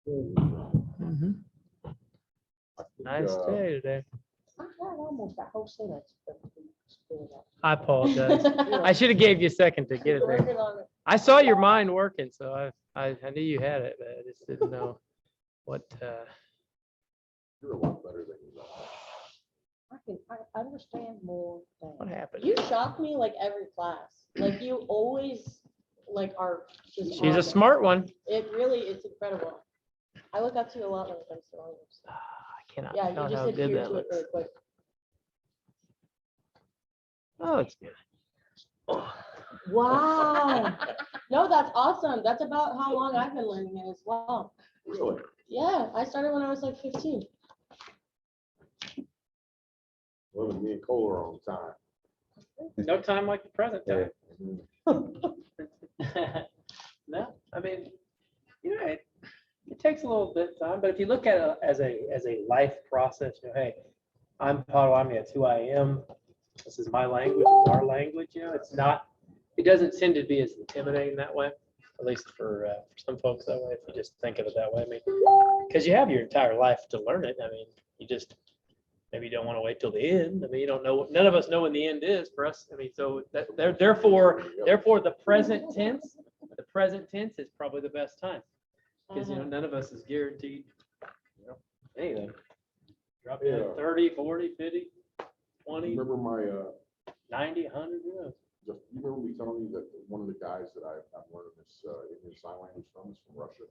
Mhm. I think, Nice day today. I had almost that whole sentence. but screwed it up. I apologize. I should have gave you a second to get it there. Working on it. I saw your mind working, so I knew you had it, but I just didn't know what. You're a lot better than you are. I understand more What things. happened? You shock me like every class. Like you always like are just. She's on a it. smart one. It really, it's incredible. I look up to you a lot when it comes to language. I cannot Yeah, tell you just how good adhere that to it looks. really quick. Oh, it's good. Wow. No, that's awesome. That's about how long I've been learning it as well. Really? Yeah, I started when I was like 15. Well, then me and Cole are on time. No time like the present time. Mhm. No, I mean, you know, it takes a little bit of time, but if you look at it as a life process, you know, hey, I'm Potawatomi, that's who I am. This is my language, it's our language, you know, it doesn't tend to be as intimidating that way, at least for some folks that way, if you just think of it that way. I mean, because you have your entire life to learn it. I mean, you just, maybe you don't want to wait till the end. I mean, you don't know, none of us know when the end is for us. I mean, so therefore the present tense is probably the best time. Because, you know, none of us is guaranteed, you know, anything. Drop dead Yeah. at 30, 40, 50, 20, Remember my, 90, 100, who knows? you remember me telling you that one of the guys that I'm learning this Indian Sign Language from is from Russia?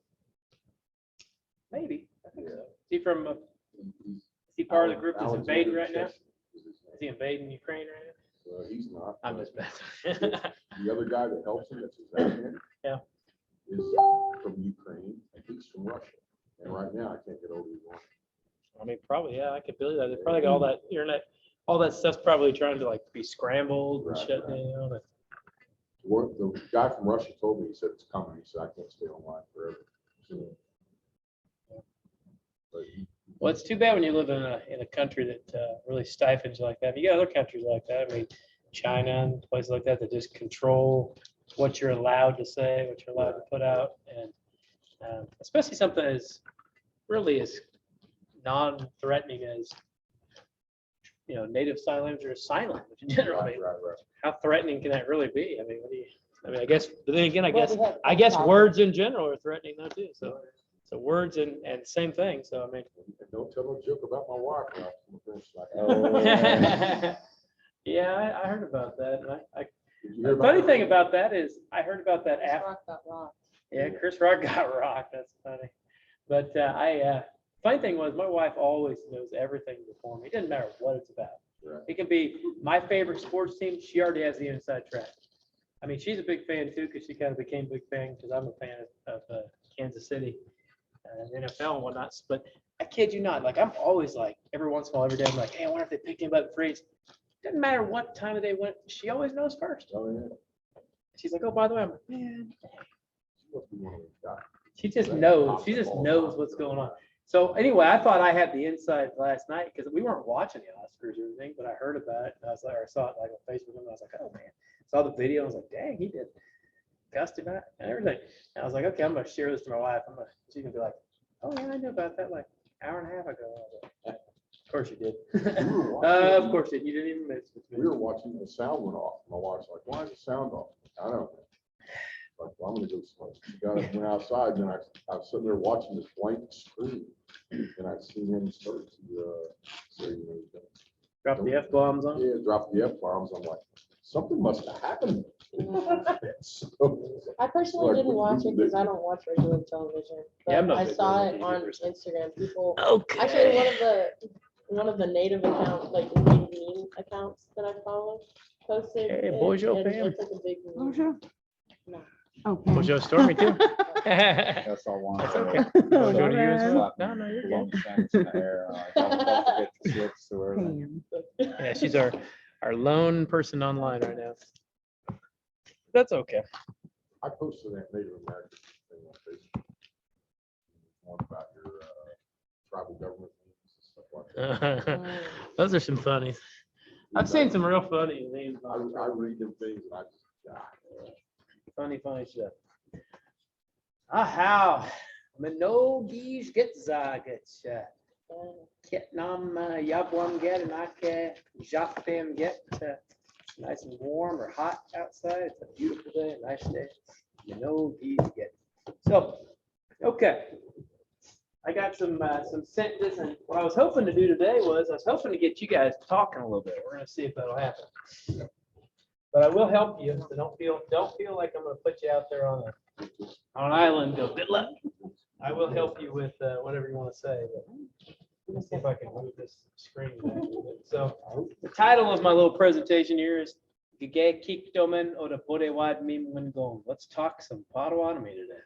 Maybe. I think Yeah. so. Is he from, He's is he part of the group that's Alexander invading right now? Chesney is his Is he name. invading Ukraine right He's not. now? I'm but just messing. The other guy that helps him, that's his admin. Yeah. Is from Ukraine, and he's from Russia. And right now, I can't get over the one. I mean, probably, yeah, I could believe that. They probably got all that internet, all that stuff's probably trying to like be scrambled and Right, shut right. down. The guy from Russia told me, he said it's coming. He said, I can't stay online forever. So, but Well, it's too bad when you live in a country that really stifles you like that. You got other countries like that. I mean, China and places like that that just control what you're allowed to say, what you're allowed to put out, and especially something as really as non-threatening as, you know, native sign language or sign language in general. I right, mean, right, right. how threatening can that really be? I mean, what do you? I mean, I guess. But then again, Well, we have TikTok. words in general are threatening though too. So words and same thing. So I mean. And don't tell no joke about my wife. Now. I'm gonna finish like, Oh. Yeah, I heard about that. And Did you hear the about funny that? thing about that is I heard about that Chris after. Rock got rocked. Yeah, Chris Rock got rocked. That's funny. But funny thing was my wife always knows everything before me. It doesn't matter what it's about. Right. It can be my favorite sports team. She already has the inside track. I mean, she's a big fan too because she kind of became a big fan because I'm a fan of Kansas City, NFL and whatnot. But I kid you not, like I'm always like every once in a while, every day, I'm like, hey, I wonder if they picked anybody up freeze. Doesn't matter what time of day went. She always knows first. Oh, yeah. She's like, oh, by the way, I'm like, man. She must be one of those guys. She just knows. She just knows what's going on. So anyway, I thought I had the inside last night because we weren't watching the Oscars or anything, but I heard about it. And I was like, I saw it like on Facebook, and I was like, oh man. Saw the video. I was like, dang, he did cussed him out and everything. And I was like, okay, I'm gonna share this to my wife. She's gonna be like, oh yeah, I knew about that like an hour and a half ago. I was like, of course you did. Of course you did. You didn't even mention it to We me. were watching, the sound went off. My wife's like, why is the sound off? I don't know. Like, well, I'm gonna go smoke. She got up, went outside, and I was sitting there watching this blank screen. And I seen him start to say, you know, Drop the F-bombs on. yeah, drop the F-bombs. I'm like, something must have happened. So, I personally Like, didn't what watch you it because did. I don't watch regular television. Yeah, I'm But not I big saw on it it on either, so. Instagram. People, Okay. actually, one of the native accounts, like meme accounts that I follow, posted. Hey, it, bonjour, and Pam. it's like a big meme. Bonjour. No. Oh, Pam. Bonjour, Stormy too. That's all one. That's okay. Bonjour to you as well. No, no, you're Long good. sandwich in the air. Don't forget to switch to where the- Pam. Yeah, she's our lone person online right now. That's okay. I posted that Native American thing on Facebook. One about your tribal government names and stuff like that. Those are some funnies. I've seen some real funny names. I read them things and I just, God. Funny stuff. How? Mnogis get zaget. Ketnam yabwam get and ake japem get. Nice and warm or hot outside. It's a beautiful day, a nice day. Mnogis get. So, okay. I got some sentences, and what I was hoping to do today was I was hoping to get you guys talking a little bit. We're gonna see if that'll happen. But I will help you, so don't feel like I'm gonna put you out there on an island. Go good luck. I will help you with whatever you want to say. But let's see if I can move this screen back a little bit. So the title of my little presentation here is Gige Kikdomen Oda Bodewad Mim Wingong. Let's talk some Potawatomi today.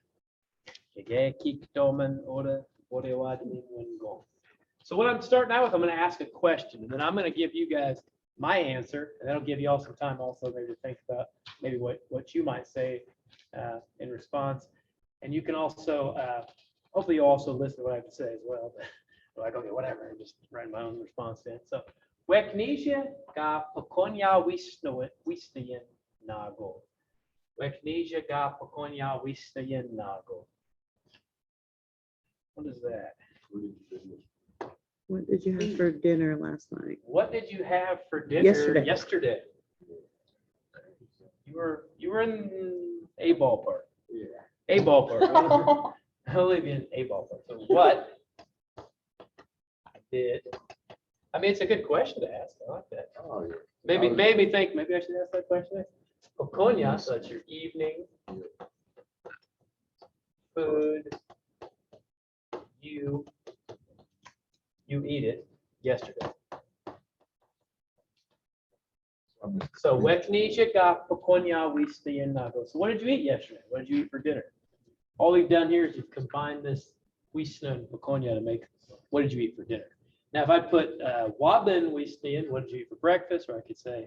Gige Kikdomen Oda Bodewad Mim Wingong. So what I'm starting out with, I'm going to ask a question, and then I'm going to give you guys my answer, and that'll give you all some time also maybe to think about maybe what you might say in response. And you can also, hopefully you also listen to what I have to say as well. But like, okay, whatever, and just write my own response to it. So, Weknesia ga Pakonya Wistayan Nago. Weknesia ga Pakonya Wistayan Nago. What is that? What did you have for dinner last night? What did you have for dinner Yesterday. You were in a ballpark. Yeah. A ballpark. I'll leave you in a ballpark. So what I did. I mean, it's a good question to ask. I like that. Oh, yeah. Maybe think maybe I should ask that question next. Okonya, so that's your evening food. You eat it yesterday. So Weknesia got Pakonya Wistayan Nago. So what did you eat yesterday? What did you eat for dinner? All we've done here is you've combined this Wisna and Pakonya to make what did you eat for dinner? Now if I put Wabin Wistayan, what did you eat for breakfast? Or I could say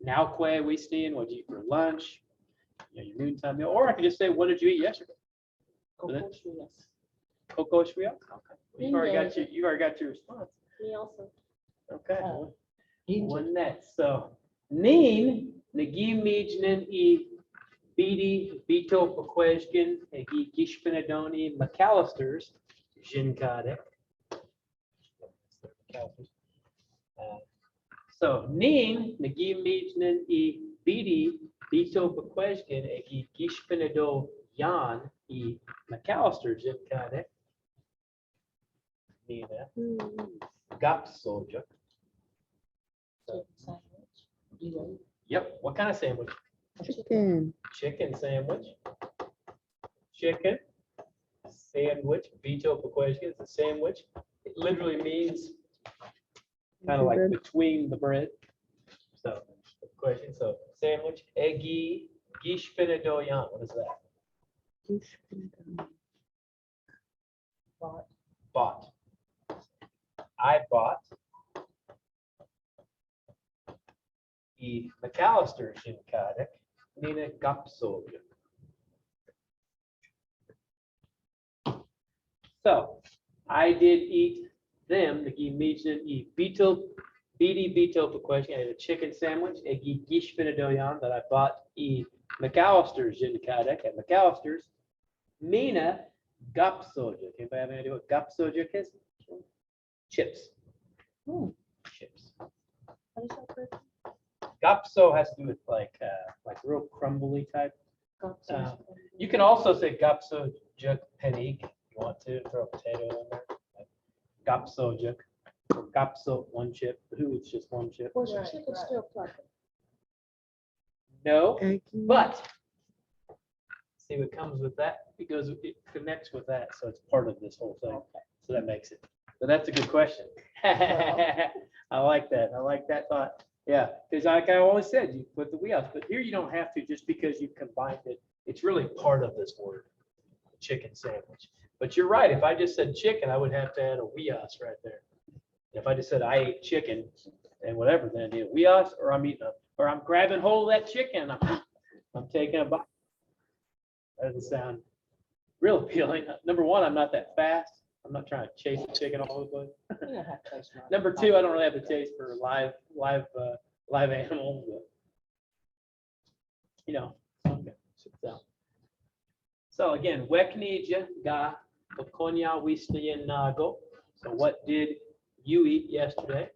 Naukwe Wistayan, what did you eat for lunch? You know, your noontime meal. Or I could just say, what did you eat yesterday? Coco Shriya? Okay. Well, you already got your response. Me also. Okay. One next. So Nin Nagi Mijnin E Bidi Vito Paqueshkin Egi Gishpinadoni McAllister's Jinkade. So Nin Nagi Mijnin E Bidi Vito Paqueshkin Egi Gishpinado Yan E McAllister Jinkade. Nina Gap Soldier. Yep. What kind of sandwich? Chicken. Chicken sandwich. Chicken sandwich. Vito Paqueshkin is a sandwich. It literally means kind of like Bread. between the bread. So question. So sandwich. Egi Gishpinadoyan. What is that? Bought. I bought the McAllister Jinkadek Nina Gapsolja. So I did eat them, the Gimijin eat Bito question. I had a chicken sandwich, a Gishpinadoyan that I bought McAllister Jinkadek at McAllister's. Mina Gapsolja. Anybody have any idea what Gapsolja is? Chips. Chips. Gapso has to do with like real crumbly type. You can also say Gapso juk penig if you want to throw a potato in there. Like Gapso juk. Gapso one chip. Who it's just one chip. Was your chicken still plucking? No, Eggy. but see what comes with that. It connects with that, so it's part of this whole thing. So that makes it. So that's a good question. I like that. I like that thought. Yeah, because like I always said, you put the wheels, but here you don't have to just because you combined it. It's really part of this word, chicken sandwich. But you're right. If I just said chicken, I would have to add a weos right there. If I just said I ate chicken and whatever, then I need a weos, or I'm eating or I'm grabbing hold of that chicken. I'm taking a bite. That doesn't sound real appealing. Number one, I'm not that fast. I'm not trying to chase the chicken all over the place. Number two, I don't really have the taste for live animals, but you know, okay. So again, Weknija ga Konya Wislian Nago. So what did you eat yesterday?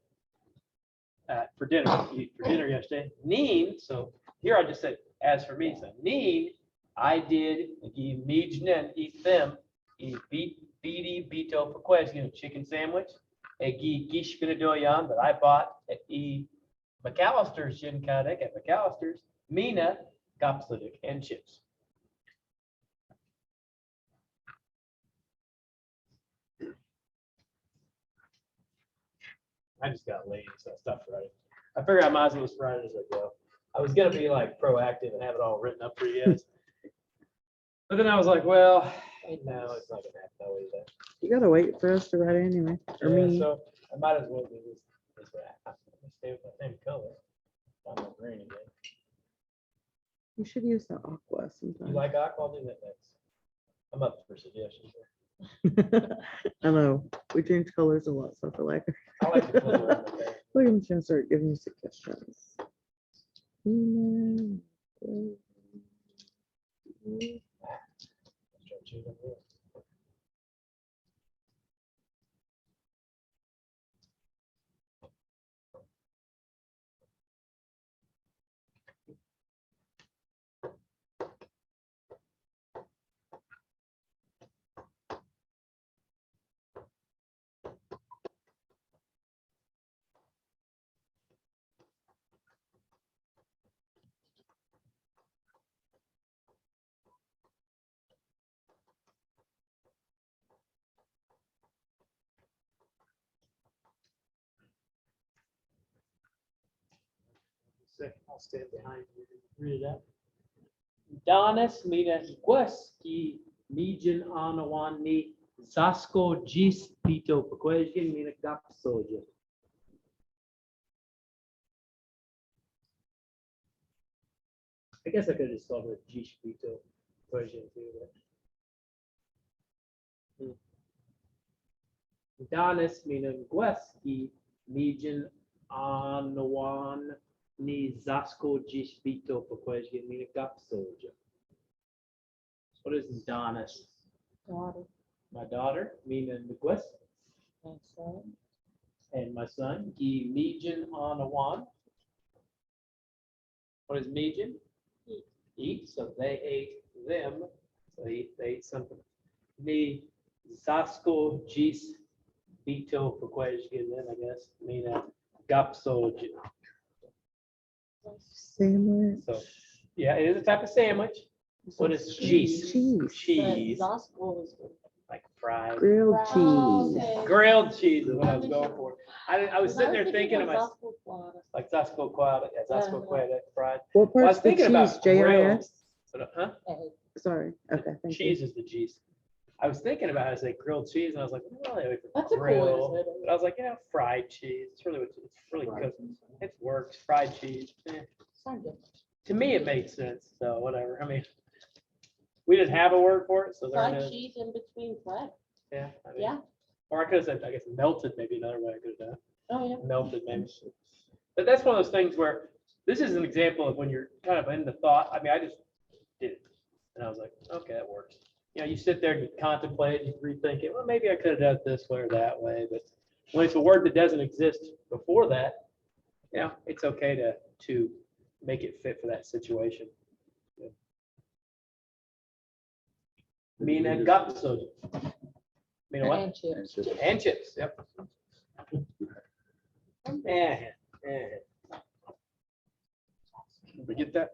For dinner, you eat for dinner yesterday. Neen, so here I just said, as for me, so Neen, I did, Mijnen, eat them, eat beady, bito, for chicken sandwich. Egi Gishkinadoyan that I bought at McAllister's Gin Kadek at McAllister's, Mina, Gopslidik, and chips. I just got lazy, so I stopped writing. I figured I might as well just write it as I go. I was gonna be like proactive and have it all written up for you guys. But then I was like, well, no, it's not gonna happen that way then. You gotta wait for us to write it anyway, or Yeah, me. so I might as well do this way. I'm gonna stay with the same color. I'm not green again. You should use the aqua You sometime. like aqua? I'll do that next. I'm up for suggestions. I know, we change colors a lot, so I feel like, I like the color. Okay. look, I'm just gonna start giving you suggestions. Start choosing here. Second, I'll stand behind you. Read it out. Danas mina Gweski Mijin Anawani Zasko Jis Pito Pequejian mina Gap Soja. I guess I could have just called it Jish Pito Pequejian too. Danas mina Gweski Mijin Anawan Ni Zasko Jispito Pequejian mina Gap Soja. What is Danas? Daughter, My daughter, Mina Nquest, my son. and my son, Gi Mijin Anawan. What is Mijin? Eat. Eat, so they ate them, so they ate something. Ni Zasko Jis Bito Pequejian, then I guess, Mina Gap Soja. Sandwich. So, yeah, it is a type of sandwich. What is cheese? Cheese. Cheese, Zasko is like fried. Grilled Oh, cheese. okay. Grilled cheese is what I was going for. I was sitting there thinking of my, Zasko Quad. like Zasco Quad, yeah, Zasco Quad, fried. What Well, I was part's the thinking cheese, about grilled. JIS? But, huh? Sorry, okay, thank you. Cheese is the cheese. I was thinking about how to say grilled cheese, and I was like, well, anyway, for That's a cool way grill. to say it. But I was like, yeah, fried cheese. It's really what it's really good. It works. Fried cheese. Sound good. To me, it makes sense. So whatever. I mean, we didn't have a word for it, so there it Fried is. cheese in between flag. Yeah. I mean, Yeah. Or I could have said, I guess, melted. Maybe another way I could have done it. Oh, yeah. Melted maybe. But that's one of those things where this is an example of when you're kind of in the thought. I mean, I just did it. And I was like, okay, that works. You know, you sit there and you contemplate, you rethink it. Well, maybe I could have done it this way or that way. But when it's a word that doesn't exist before that, you know, it's okay to make it fit for that situation. Mina gutso. Mina what? And chips. And chips, yep. We get that?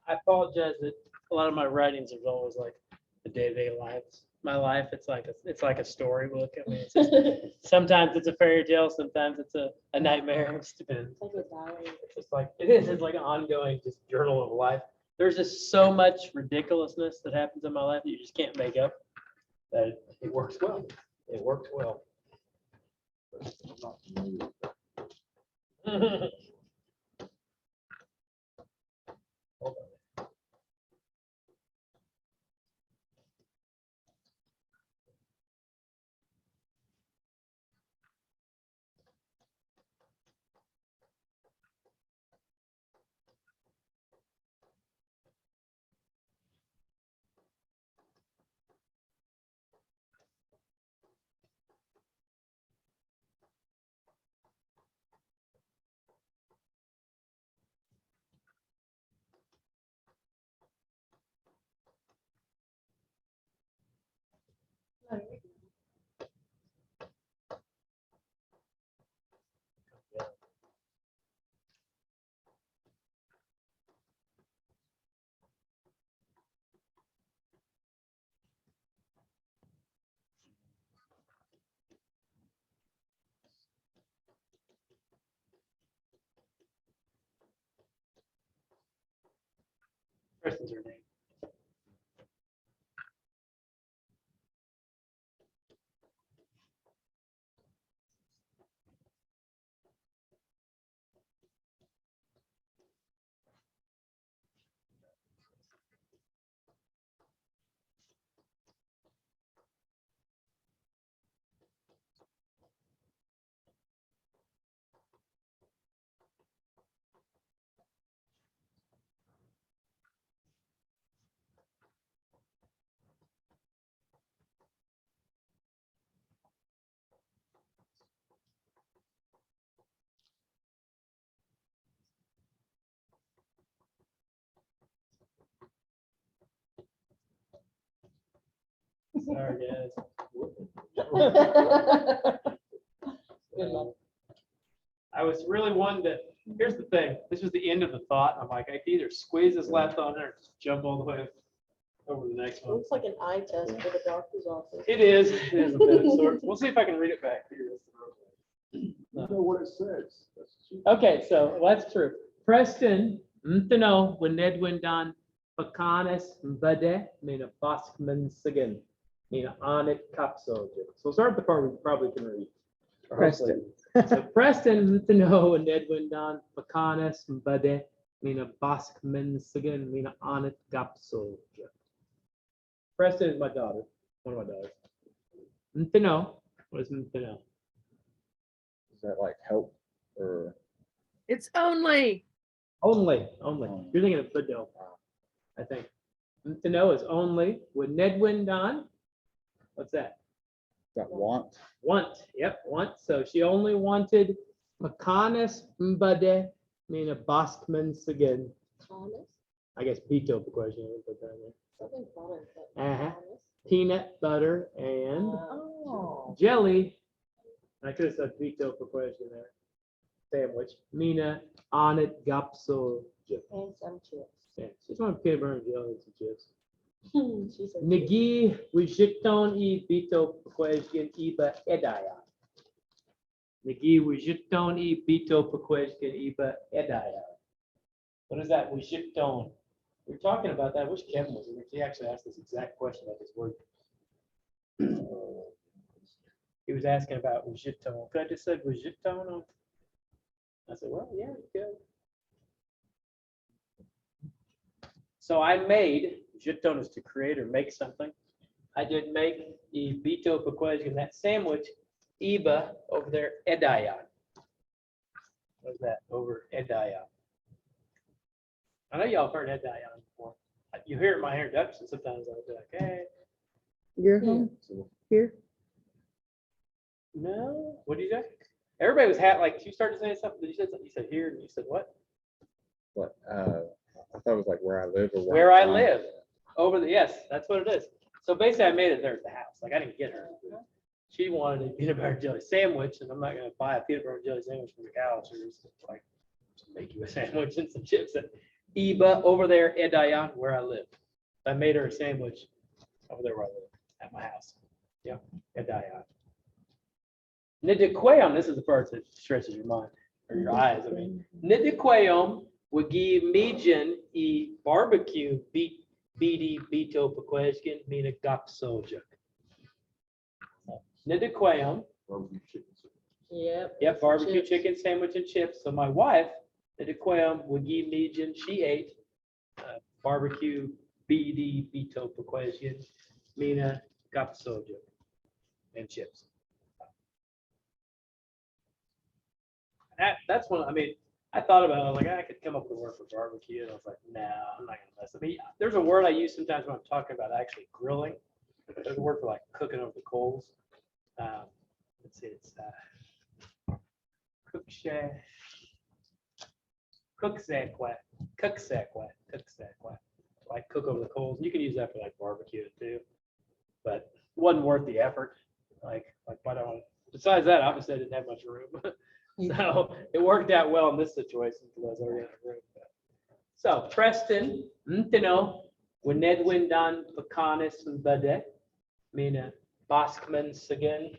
I apologize that a lot of my writings are always like the day-to-day lives. My life, it's like a storybook. I mean, it's just, sometimes it's a fairy tale, sometimes it's a nightmare. It just depends. Like a diary. It's just like it is. It's like an ongoing just journal of life. There's just so much ridiculousness that happens in my life that you just can't make up. That it works well. It works well. Hold on. Kristen's her name. Sorry, guys. Good luck. I was really one that, here's the thing, this was the end of the thought. I'm like, I can either squeeze this left on there or just jump all the way over the next one. Looks like an eye test for the doctor's office. It is a bit of sorts. We'll see if I can read it back here. You know what it says. That's cheap. Okay, so that's true. Preston, Mtano, Winedwindan, Pakanis, Mbade, Mina Boskman Sigan, Mina Anik Kapso. So we'll start with the part we probably can read. Preston. So Preston, Mtano, Winedwindan, Pakanis, Mbade, Mina Boskman Sigan, Mina Anik Kapso. Preston is my daughter, one of my daughters. Mtano, what is Mtano? Is that like help or? It's only. Only. You're thinking of Fidel, I think. To know is only with Nedwindon. What's that? Is that want? Want. Yep, want. So she only wanted Makanis Mbade, Mina Boskman Sagan. Thomas? I guess Pito question. I would put that in there. Something funny. but Uh-huh. Thomas? Peanut butter and Oh. jelly. I could have said Pito for question there. Sandwich. Mina Onit Gapso. And some chips. Yeah, just want peanut butter and jelly and some chips. She said. Nagi Wijiton e Bito Pequesgen Iba Edaya. Nagi Wijiton e Bito Pequesgen Iba Edaya. What is that? Wijiton. We were talking about that. I wish Kevin was here. He actually asked this exact question about this word. He was asking about Wijiton. Could I just said Wijiton? I said, well, yeah, you could. So I made, jeton is to create or make something. I did make a bito pequesgen, that sandwich, Iba over there, Edayan. What's that? Over Edayan. I know y'all have heard Edayan before. You hear it in my introduction, sometimes I'll be like, hey, You're home here. no, what did you say? Everybody was like, you started saying something, you said something, you said here, and you said what? What, I thought it was like where I live or Where I I'm from. live. Over the, yes, that's what it is. So basically I made it there at the house. Like I didn't get her. She wanted a peanut butter and jelly sandwich and I'm not gonna buy a peanut butter and jelly sandwich from the couch or just like just make you a sandwich and some chips at Iba over there, Edayan, where I live. I made her a sandwich over there where I live at my house. Yeah, Edayan. Nidiquayom, this is the part that stretches your mind or your eyes. I mean, Nidiquayom would give Mijin e barbecue BD Bito Pequesgen Mina Gapsoja. Nidiquayom, Barbecue chicken sandwich. Yep. yep, barbecue Chips. chicken sandwich and chips. So my wife, Nidiquayom would give Mijin, she ate barbecue BD Bito Pequesgen Mina Gapsoja and chips. That's one, I mean, I thought about it, I was like, I could come up with a word for barbecue, and I was like, nah, I'm not gonna mess. I mean, there's a word I use sometimes when I'm talking about actually grilling. There's a word for like cooking over the coals. Let's see, it's cooksekwe, like cook over the coals. You can use that for like barbecue too, but it wasn't worth the effort. Like why don't? Besides that, obviously I didn't have much room. So it worked out well in this situation because I was already in a room. So Preston, Mtino, Winedwindan, Pekanis, and Bade, Mina, Boskman, Sagan.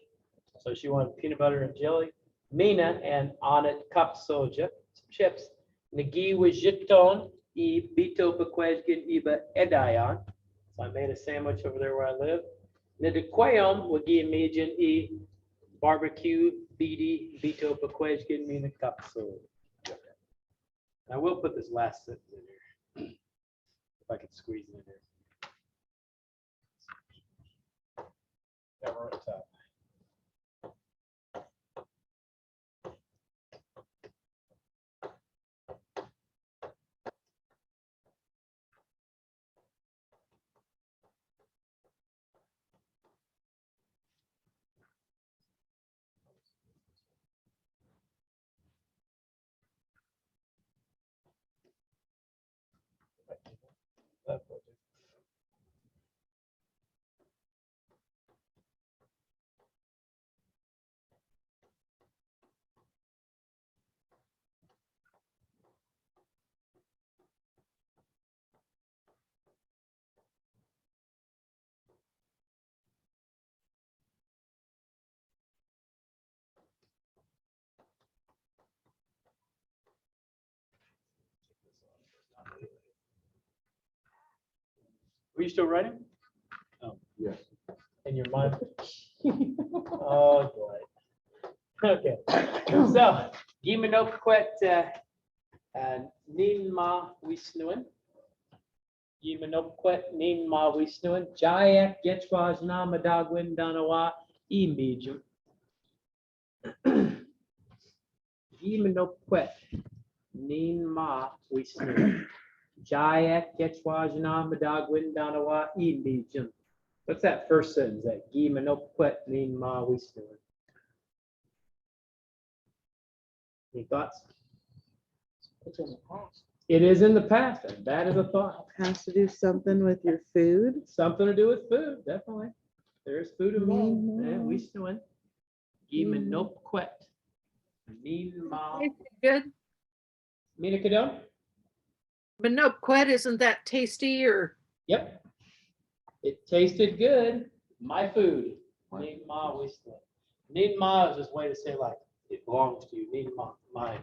So she wanted peanut butter and jelly. Mina and Anit Kapsoja, some chips. Nagi Wajiton, E Bito Pequajkin Iba Edayon. So I made a sandwich over there where I live. Nidiquayom Wagi Majin E barbecue BD Bito Pequajkin Mina Kapsul. I will put this last sentence in here. If I could squeeze it in there. Never on top. Were you still writing? Yes. In your mind? Oh, boy. Okay, so, Gimanoquet, Ninma Wisnuan. Gimanoquet, Ninma Wisnuan, Jayak, Getchwaj, Namadagwin, Danawa, Imijum. Gimanoquet, Ninma Wisnuan, Jayak, Getchwaj, Namadagwin, Danawa, Imijum. What's that first sentence? That Gimanoquet, Ninma Wisnuan. Any thoughts? It's in the past. It is in the past, and that is a thought. Has to do something with your food. Something to do with food, definitely. There's food involved, and we Mhm. still in. Gimanoquet. Ninma. Good, Minakadon? but no, quet, isn't that tasty or? Yep. It tasted good. My food. Ninma Wisla. Ninma is just a way to say like it belongs to you. Ninma, mine.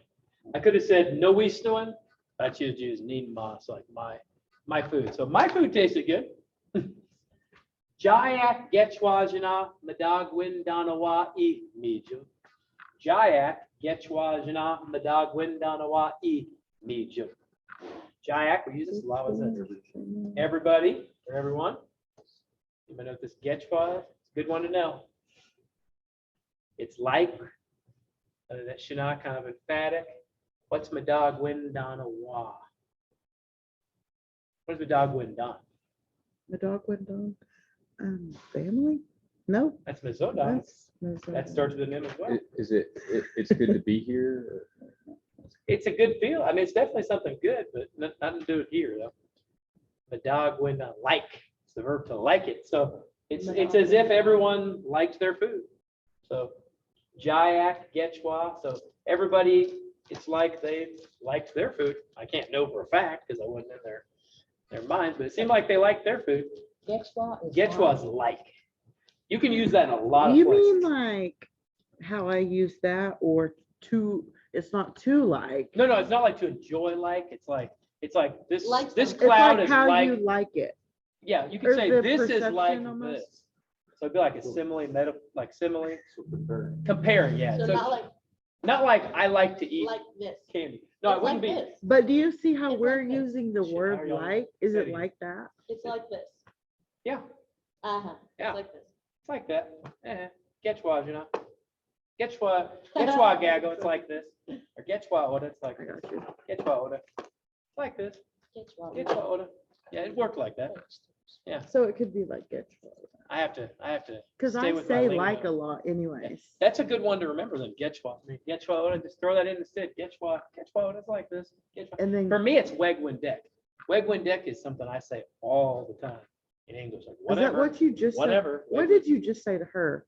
I could have said no Wisnuan, but I choose to use Ninma. It's like my food. So my food tasted good. Jayak Getchwajana Madagwin Danawa E Mijum. Jayak Getchwajana Madagwin Danawa E Mijum. Jayak, we use this a lot. What's that? Everybody or everyone. You might know this Getchwa, it's a good one to know. It's like, that Shana kind of emphatic. What's Madagwin Danawa? What does Madagwin Don? The dog went on. Family? No. That's Mizodon. That's That starts with an M as well. Is it, it's good to be here? It's a good feel. I mean, it's definitely something good, but nothing to do with here though. Madagwin like, it's the verb to like it. So it's as if everyone liked their food. So Jayak, Getchwa, so everybody, it's like they liked their food. I can't know for a fact because I wasn't in their minds, but it seemed like they liked their food. Getchwa is. Getchwa's like. You can use that in a lot of You places. mean like how I use that or to, it's not to like. No, it's not like to enjoy like, it's like this, Like this something. It's cloud like is how like, you like it. yeah, you could or say the this is like perception almost. this. So it'd be like a simile, like simile, So comparing. comparing, yeah. So So not like I like to eat like this. candy. No, it It's wouldn't like be. this. But do you see how It's we're like this. using the Shit, how word y'all like? Is say it it? like that? It's like this. Yeah, Uh-huh. Yeah. It's like this. it's like that. Getchwa, you know. Getchwa gago, it's like this. Or Getchwa order, it's like I this. got you. Getchwa order. It's like this. Getchwa. Getchwa order. Yeah, it worked like that. So it could be like get. I have to. Because stay I with my say lingo. like a lot anyways. That's a good one to remember then. Getchwa. I mean, Getchwa order, just throw that in instead. Getchwa order, it's like this. Getchwa. And then, For me, it's Wegwindeck. Wegwindeck is something I say all the time in English. Like is that whatever. what you just said? Whatever. What did you just say to her?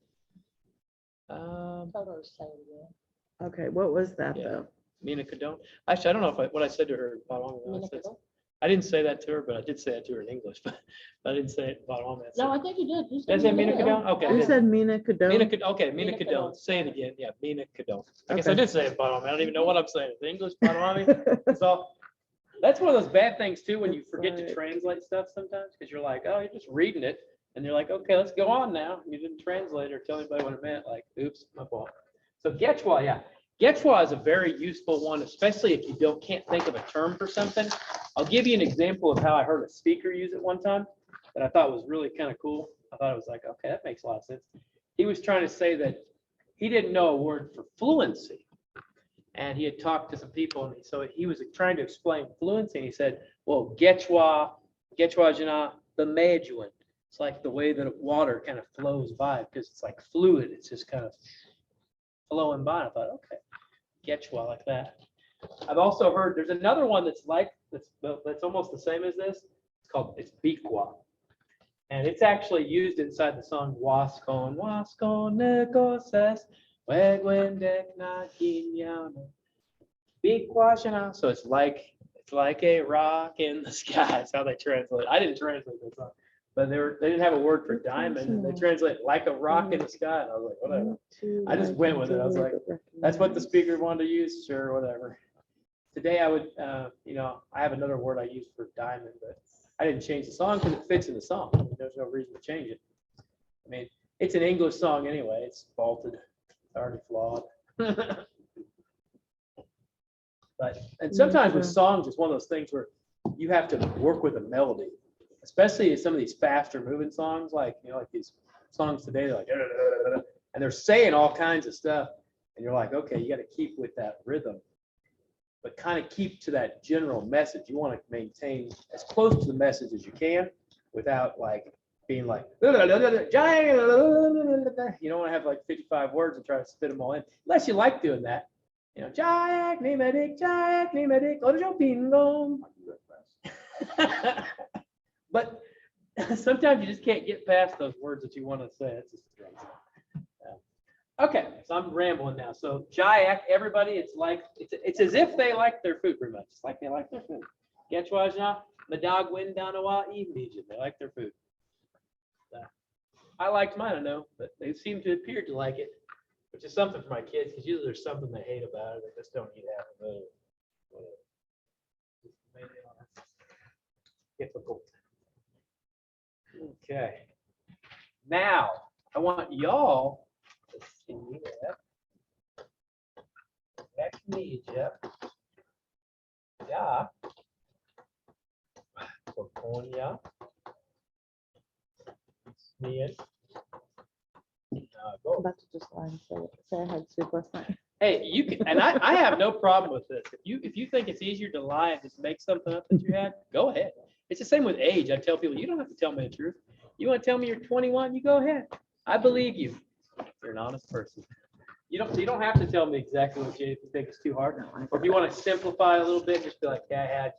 Photos say that. Okay, what was that Yeah. though? Mina Cadone. Actually, I don't know if what I said to her. I didn't say that to her, but I did say it to her in English. But I didn't say it about all that. No, I think you did. You Did I say Mina Cadone? Okay. I You did. said Mina Cadone. Okay, Mina Mina Cadone. Cadone. Say it again. Yeah, Mina Cadone. I guess I Okay. did say it, Potawatomi. I don't even know what I'm saying. It's English, Potawatomi. So That's one of those bad things too, when you It's forget to like- translate stuff sometimes, because you're like, oh, you're just reading it. And you're like, okay, let's go on now. You didn't translate or tell anybody what it meant, like, oops, my fault. So Quechua, yeah. Quechua is a very useful one, especially if you can't think of a term for something. I'll give you an example of how I heard a speaker use it one time that I thought was really kind of cool. I thought it was like, okay, that makes a lot of sense. He was trying to say that he didn't know a word for fluency. And he had talked to some people, and so he was trying to explain fluency, and he said, well, Quechua jana, the Majuan. It's like the way that water kind of flows by, because it's like fluid. It's just kind of flowing by. I thought, okay, Quechua like that. I've also heard there's another one that's almost the same as this. It's Biqua. And it's actually used inside the song Wascon Negocias, Wegwendek na Guinyano. Biqua Shana. So it's like a rock in the sky. That's how they translate. I didn't translate this song, but they didn't have a word for diamond, and they translate like a rock in the sky. And I was like, whatever. I just went with it. I was like, that's what the speaker wanted to use, sure, whatever. Today I would, I have another word I use for diamond, but I didn't change the song because it fits in the song. I mean, there's no reason to change it. I mean, it's an English song anyway. It's faulted, already flawed. And sometimes with songs, it's one of those things where you have to work with a melody, especially in some of these faster moving songs, like these songs today, they're like, and they're saying all kinds of stuff, and you're like, okay, you got to keep with that rhythm, but kind of keep to that general message. You want to maintain as close to the message as you can without like being like, you don't want to have like 55 words and try to spit them all in, unless you like doing that. Jack, Nimedik, Ojo Pingo. But sometimes you just can't get past those words that you want to say. It's just a drum song. Okay, so I'm rambling now. So Jayak, everybody, it's as if they like their food pretty much. It's like they like their food. Quechua, Madag Windanawa, Imijin. They like their food. I liked mine, I know, but they seem to appear to like it, which is something for my kids, because usually there's something they hate about it. They just don't eat half of it. Difficult. Okay. Now, I want y'all to see that. Back to me, Jeff. Yeah. Pokonia. Sneeze. I'm Go. about to just lie and say I had soup last night. Hey, you can, and I have no problem with this. If you think it's easier to lie and just make something up that you had, go ahead. It's the same with age. I tell people, you don't have to tell me the truth. You want to tell me you're 21, you go ahead. I believe you. You're an honest person. You don't have to tell me exactly what you think is too hard. Or if you want to simplify a little bit, just be like, yeah, I had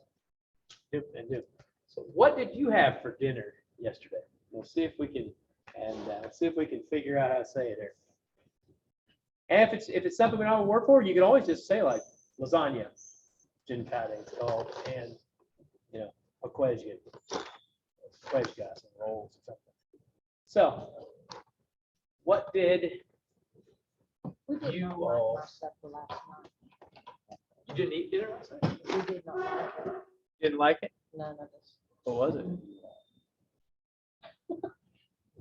do and do. So what did you have for dinner yesterday? We'll see if we can, and see if we can figure out how to say it here. And if it's something we don't work for, you can always just say like lasagna, gincate it's called, and a quezga, and rolls or something. So, what did We did you not all? like my supper last night. You didn't eat dinner last night? We did not like it. Didn't like it? None of us. What was it?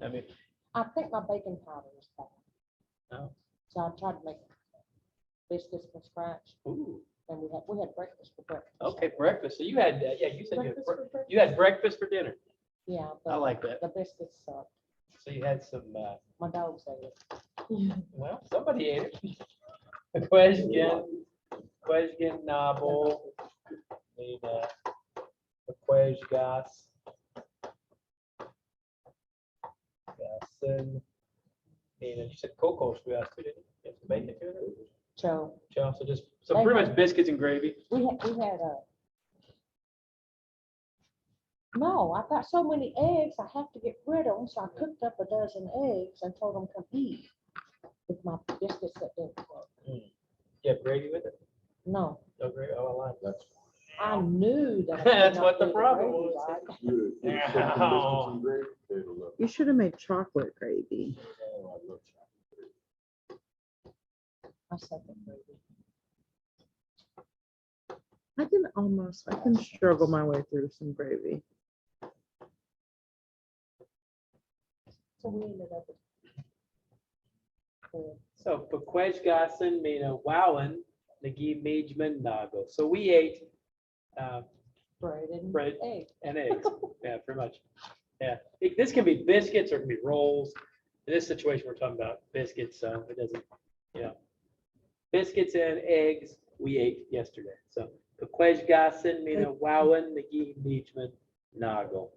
I mean, I think my baking powder was bad. no. So I tried to make biscuits from scratch, Ooh, and we had breakfast for breakfast. okay, breakfast. So you had, yeah, you said Breakfast for breakfast. you had breakfast for dinner. Yeah, I but like that. the biscuits sucked. So you had some, My dogs ate it. well, somebody ate it. A question novel. Need a gas. Gassen. And you said cocoa squares too, didn't you? You have some bacon too? So So pretty much biscuits and gravy. we had no, I got so many eggs, I have to get rid of them. So I cooked up a dozen eggs and told them come eat with my biscuits that didn't work. You have gravy with it? No, No gravy? Oh, I like that. That's I knew that. I could That's not what the do problem gravy was. right. good. Get some biscuits and gravy, it'll look- You should have made chocolate gravy. oh, I love chocolate. I said the gravy. I I can struggle my way through some gravy. So we ended up with. So Pequejgassen, Mina, Wowen, Nagi, Majman, Nago. So we ate Bread and Bread. egg. and eggs. Yeah, pretty much. Yeah. This can be biscuits or it can be rolls. In this situation, we're talking about biscuits, so it doesn't, you know. Biscuits and eggs we ate yesterday. So Pequejgassen, Mina, Wowen, Nagi, Majman, Nago.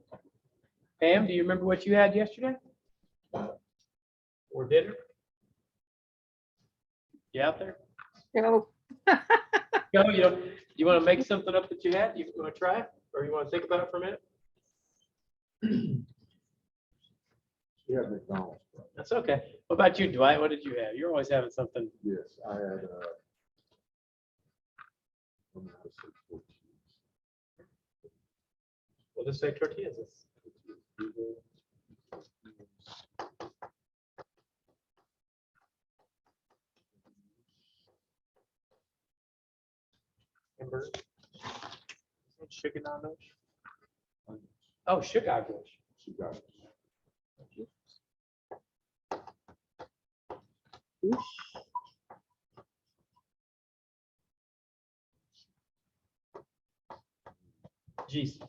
Pam, do you remember what you had yesterday? Or dinner? You out there? No, Go, you want to make something up that you had? You want to try it? Or you want to think about it for a minute? Yeah, McDonald's. right? That's okay. What about you, Dwight? What did you have? You're always having something. Yes, I had, what did I say, 14. We'll just say tortillas. Hamburger. Chicken on those? Oh, Chicago. She got it. Jeez.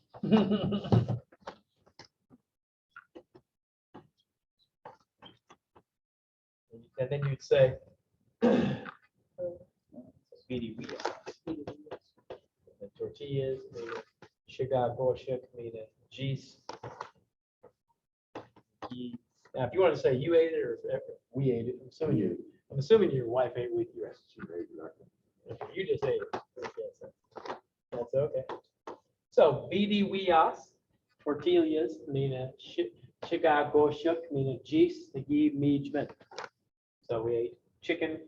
And then you'd say, speedy wheat. The tortillas, the Chicago, Jeez. Now, if you want to say you ate it or if we ate it, I'm assuming your wife ate with you. She made nothing. If you just ate it. That's okay. So BD tortillas, Chicago shuk, jeez, the mijman. So we ate chicken,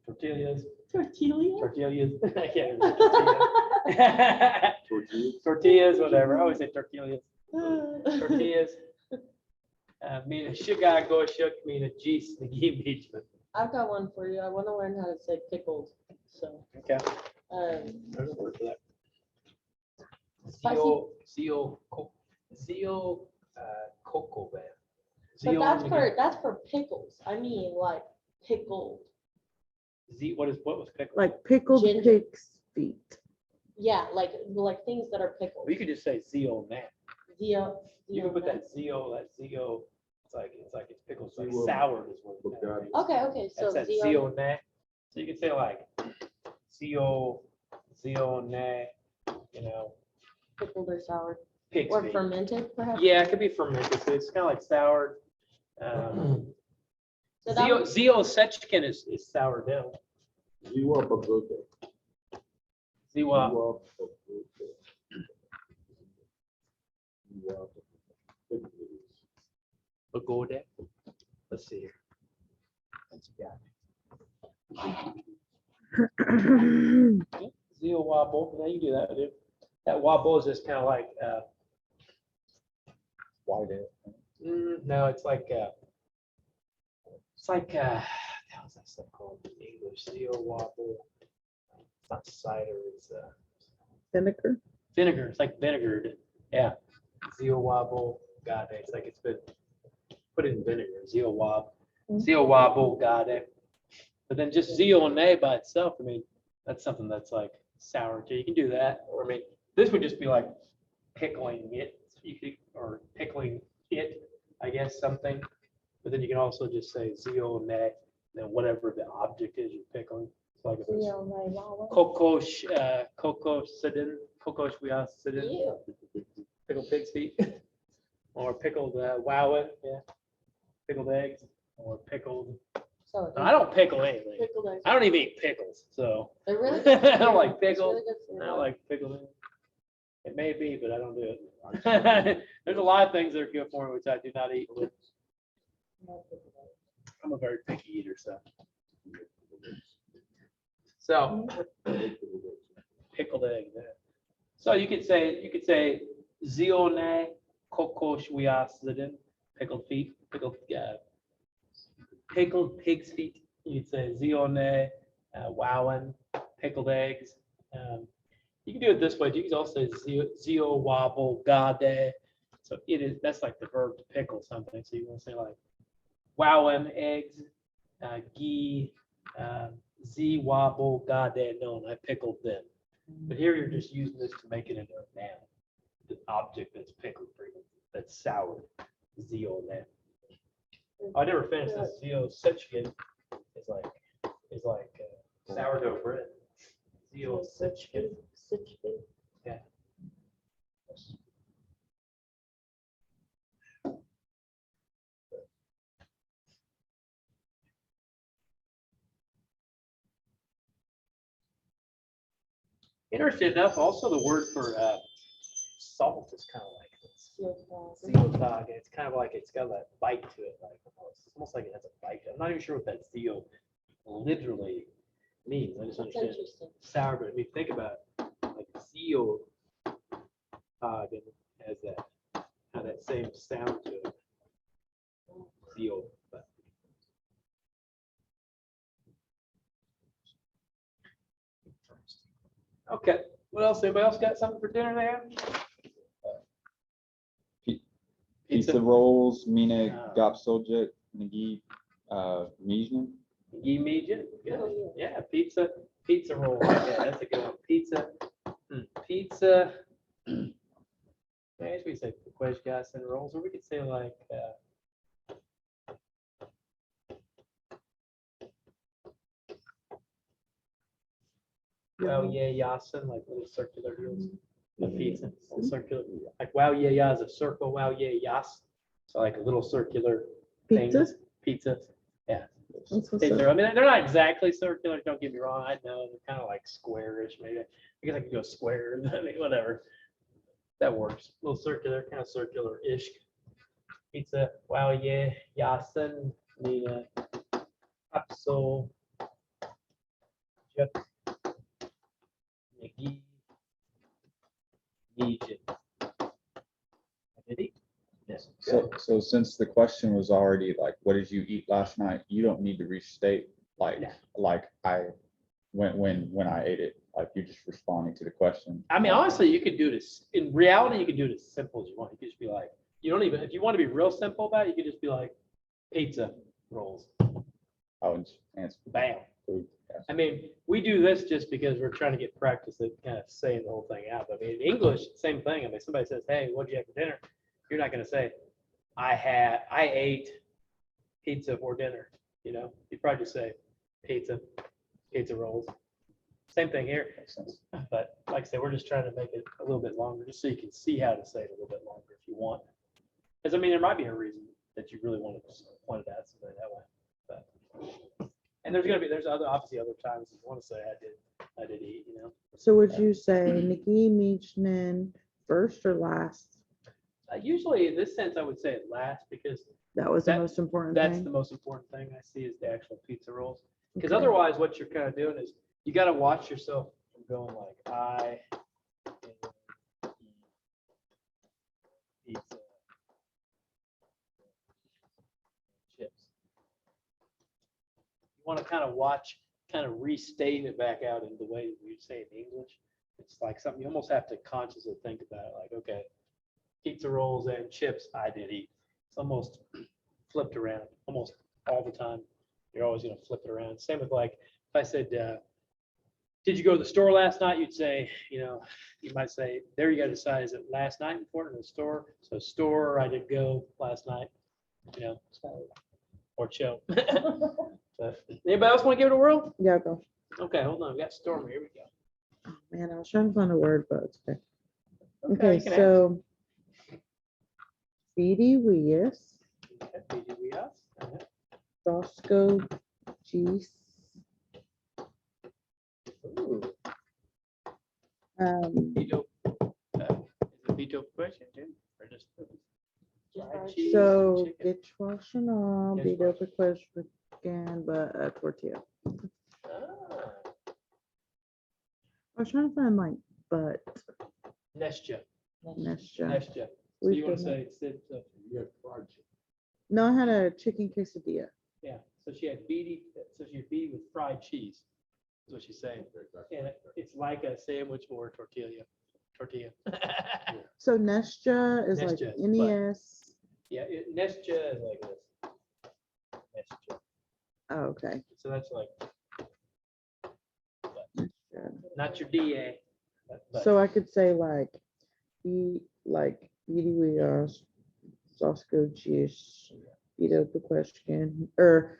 tortillas, Tortilla? tortillas. I can't remember tortilla. Tortillas? Tortillas, whatever. I always say tortillas. Tortillas. Chicago shuk, jeez, the mijman. I've got one for you. I want to learn how to say pickled, so. Okay. um, There's a word for that. Spicy. Zeo cocoa bear. But that's for pickles. I mean, like pickled. What was pickle? Like pickled Ginger. pig's feet. Yeah, like things that are pickled. Well, you could just say Zeo nat. Zeo. You can put that Zeo, it's pickles, like Zeo soured is what Look it's at it. Okay, okay, so That's that Zeo. Zeo nat. So you could say like Zeo nat, Pickled or sour. pig's Or feet. fermented, perhaps? Yeah, it could be fermented, so it's kind of like soured. So that would- Zeo sechkin is sourdough. Ziwa Babuka. Ziwa. Ziwa Babuka. Ziwa Babuka. Pagoda. Let's see here. What's you got? Zeo wobble. Yeah, you do that, dude. That wobble is just kind of like, White egg. no, it's like, how's that stuff called in English? Zeo wobble. It's not cider, it's Vinegar. vinegar. It's like vinegar. Yeah. Zeo wobble. Got it. It's like it's been put in vinegar. Zeo wobble. Zeo wobble. Got it. But then just Zeo and A by itself, I mean, that's something that's like sour too. You can do that. Or I mean, this would just be like pickling it. You could, or pickling it, I guess, something. But then you can also just say Zeo and A, then whatever the object is you're pickling. It's like if it's Zeo, right, wow, coco sidin, Ew. pickled pig's feet, or pickled wowen, yeah, pickled eggs, or pickled. So I don't pickle anything. Pickled eggs. I don't even eat pickles, so They're really. I don't like It's pickles. really good for your I don't body. like pickled eggs. It may be, but I don't do it. There's a lot of things that are good for me, which I do not eat. I'm a very picky eater, so. So pickled egg there. So you could say Zione Coco Shwiasidin, pickled feet, pickled pig's feet. You could say Zione Wowen, pickled eggs. You can do it this way. You can also say zio wobble gade. So it is, that's like the verb to pickle something. So you want to say like wowem eggs, ghee, z wobble gade known. I pickled them. But here you're just using this to make it into a noun. The object that's pickled for you, that's sour. Zio noun. I never finished this. Zio Sitchkin is like sourdough bread. Zio Sitchkin. Yeah. Interesting enough, also the word for salt is kind of like this. Zeotag. It's kind of like it's got that bite to it, like almost like it has a bite. I'm not even sure what that zeo literally means. I just That's understand interesting. sour, but if you think about it, like zeo has that same sound to it. Zeo. But. Okay. What else? Anybody else got something for dinner there? Pizza rolls, Mina Ah. Gopsoljek, Nagi Mijna. Median? Oh, Yeah, pizza roll. Yeah, that's a good one. Pizza. I guess we say gas and rolls, or we could say like. Wow, yeah, yasin, like little circular deals. A pizza, little circular, like wow, yeah, yeah is a circle. Wow, yeah, yas. So like a little circular things. Pizzas? Pizza. Yeah. That's what's They're, up. I mean, they're not exactly circular. Don't get me wrong. I know they're kind of like squarish, maybe. I guess I could go square. I mean, whatever. That works. A little circular, kind of circular-ish. Pizza. Wow, yeah. Yasin. Nina. Apsol. Jeff. Nagi. Egypt. Did he? Yes. So since the question was already like, what did you eat last night? You don't need to restate like, No. like when I ate it, like you're just responding to the question. I mean, honestly, you could do this. In reality, you could do it as simple as you want. You could just be like, you don't even, if you want to be real simple about it, you could just be like, pizza rolls. I would just answer. Bam. Food. Yeah. I mean, we do this just because we're trying to get practice at kind of saying the whole thing out. But I mean, in English, same thing. I mean, somebody says, hey, what'd you have for dinner? You're not going to say, I ate pizza for dinner. You know, you'd probably just say pizza rolls. Same thing here. Makes sense. But like I said, we're just trying to make it a little bit longer, just so you can see how to say it a little bit longer if you want. Because I mean, there might be a reason that you really want to point it out something that way. But and there's obviously other times you want to say I did eat, you know. So would you say Nikki Michnin first or last? Usually in this sense, I would say it last because That was the That- most important that's the thing. most important thing I see is the actual pizza rolls. Because Okay. otherwise, what you're kind of doing is you got to watch yourself from going like I eat pizza chips. You want to kind of watch, kind of restate it back out in the way that we say it in English. It's like something you almost have to consciously think about it. Like, okay, pizza rolls and chips I did eat. It's almost flipped around almost all the time. You're always going to flip it around. Same with like, if I said, did you go to the store last night? You'd say, you know, you might say, there you got to decide, is it last night important or the store? So store, I did go last night, you know, or chill. But anybody else want to give it a whirl? Yeah, go. Okay, hold on. We got Stormy. Here we go. Oh, man, I was trying to find a word, but it's okay. you Okay, can so Speedy Weas, ask. Okay, did we ask? Roscoe Geese, Ooh, Vito. Is it Vito question too? Or just fried cheese, so chicken? Gichwashana, Gichwash. Bido Pequeshwagan, but a tortilla. Ah, I was trying to find like, but Nestia. Nestia. Nestia. So We've you want to done say, Sid, so, You had fried chicken. No, I had a chicken quesadilla. yeah, so she had beady, so she had beady with fried cheese. That's what she's saying. Exactly. And it's like a sandwich or tortilla. So Nestia is like Nestia, but- NES. Yeah, Nestia is like this. Nestia. Oh, okay. So that's like, Yeah. not your DA. but- So I could say like, BDWS, Saskatchewan, Bido Pequeshkin, or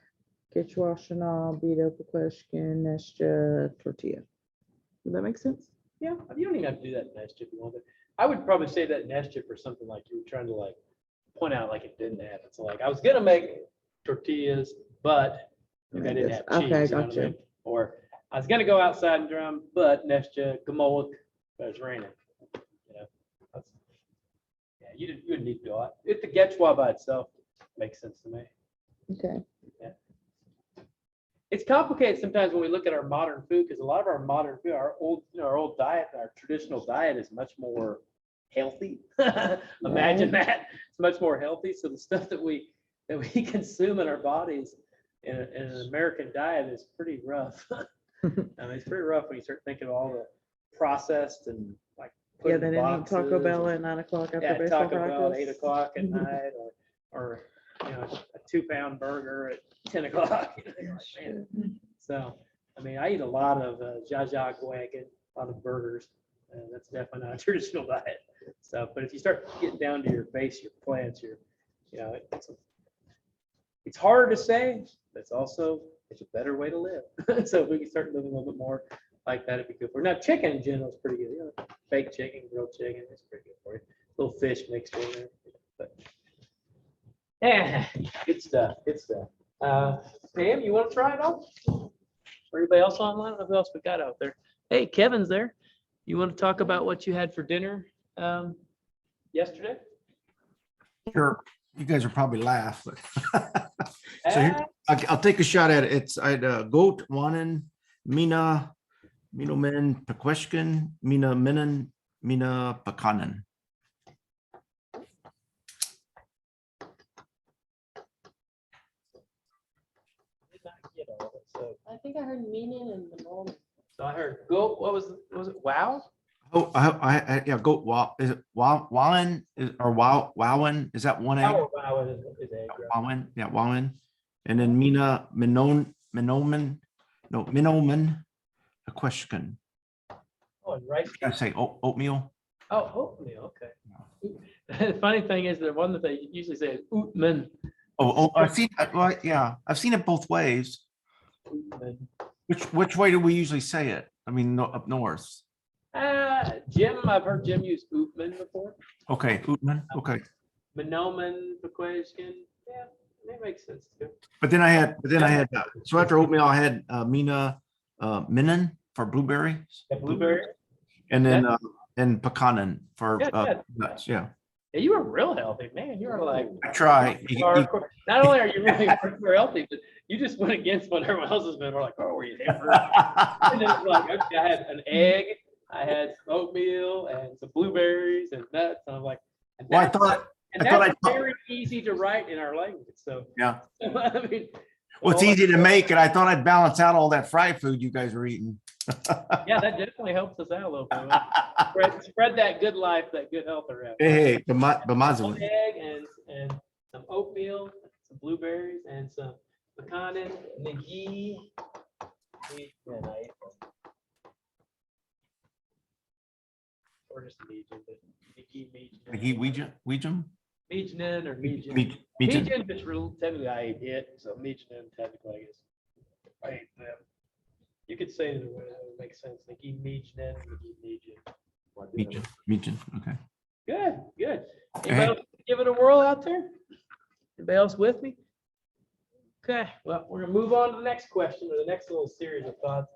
Kitchwashana, Bido Pequeshkin, Nestia, Tortilla. Does that make sense? Yeah, you don't even have to do that in Nestia if you want to. I would probably say that in Nestia for something like you were trying to like point out like it didn't happen. So like I was gonna make tortillas, but like, I didn't have cheese. Okay, you know what I gotcha. mean? Or I was gonna go outside and drum, but Nestia, Gamolik, but it's raining. You know, that's, yeah, you didn't need to do it. If the Getchwa by itself makes sense to me. Okay. It's complicated sometimes when we look at our modern food, because a lot of our modern food, our old diet, our traditional diet is much more healthy. Imagine that. It's much more healthy. So the stuff that we consume in our bodies in an American diet is pretty rough. I mean, it's pretty rough when you start thinking of all the processed and like put Yeah, in they didn't eat Taco boxes Bell and- at 9 o'clock after yeah, baseball Taco Bell at 8 practice. o'clock at night, or you know, a 2-pound burger at 10 o'clock. You're like, man. So, I mean, I eat a lot of Zhajiagwagon, a lot of burgers, and that's definitely not a traditional diet. So, but if you start getting down to your base, your plants, you know, it's harder to say, but it's a better way to live. So if we can start living a little bit more like that, it'd be good for. Now, chicken in general is pretty good. You know, baked chicken, grilled chicken, it's pretty good for you. Little fish mixed in there, but yeah, good stuff. Good stuff. Pam, you want to try it on? Or anybody else online? I don't know who else we got out there. Hey, Kevin's there. You want to talk about what you had for dinner yesterday? Sure, you guys will probably laugh, but so here, I'll take a shot at it. I had goat, wanen, mina, minomen, pequeshkin, mina minen, mina pekanen. Did not get all of it, so I think I heard meaning and the moment. I heard go. What was it? Wow. Oh, yeah, goat, is it wawen, or wowen, is that one egg? Wow is egg. Right? Wowen, yeah, wowen. And then mina, minomen, pequeshkin. Oh, and rice. I say oatmeal. Oh, oatmeal. Okay. The funny thing is that one that they usually say is ootman. I've seen, well, yeah, I've seen it both ways. Ootman. Which way do we usually say it? I mean, up north. Jim, I've heard Jim use ootman before. Okay, Ootman, okay. Minoman, Pequashkin. Yeah, that makes sense too. But then I had, so after oatmeal, I had mina, minin for blueberries, The blueberry. and then, and pekanen for, Yeah, yeah. nuts, yeah. Yeah, you were real healthy, man. You were like I try. hardcore. Not only are you really hardcore healthy, but you just went against what everyone else has been. We're like, oh, were you there? And then it's like, okay, I had an egg, I had some oatmeal and some blueberries and nuts. And I'm like, and Well, I that's, thought, and I thought that's I- very easy to write in our language. So, yeah, I mean, well, it's all easy that- to make, and I thought I'd balance out all that fried food you guys were eating. Yeah, that definitely helps us out a little bit. Spread that good life, that good health around. Hey, One bamazon. egg and some oatmeal, some blueberries, and some pecan, nagi. Or just Meejin, but nagi, Ouija? Meejin or Meejin. Meejin. Meejin is real, technically I ate it, so Meejin technically I guess. I ate them. You could say it in a way that would make sense. Nagi, Meejin, nagi, Meejin. Meejin, okay. Good, good. Okay. Anybody else give it a whirl out there? Anybody else with me? Okay, well, we're gonna move on to the next question or the next little series of thoughts.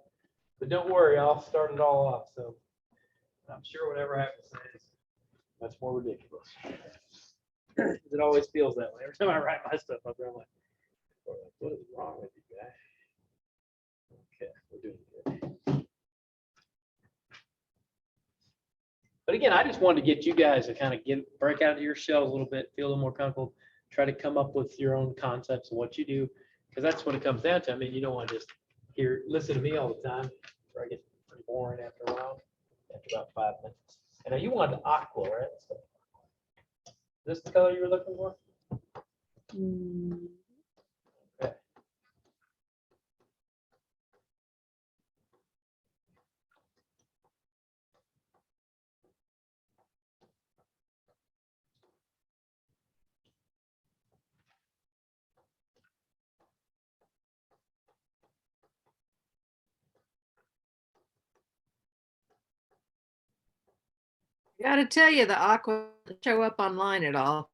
But don't worry, I'll start it all off. So I'm sure whatever I have to say is much more ridiculous. It always feels that way. Every time I write my stuff up there, I'm like, what is wrong with you guys? Okay, we're doing good. But again, I just wanted to get you guys to kind of break out of your shells a little bit, feel a little more comfortable, try to come up with your own concepts of what you do, because that's what it comes down to. I mean, you don't want to just listen to me all the time, or I get pretty boring after a while, after about 5 minutes. And now you wanted aqua, right? So, is this the color you were looking for? Mm, Okay. Gotta tell you, the aqua doesn't show up online at all.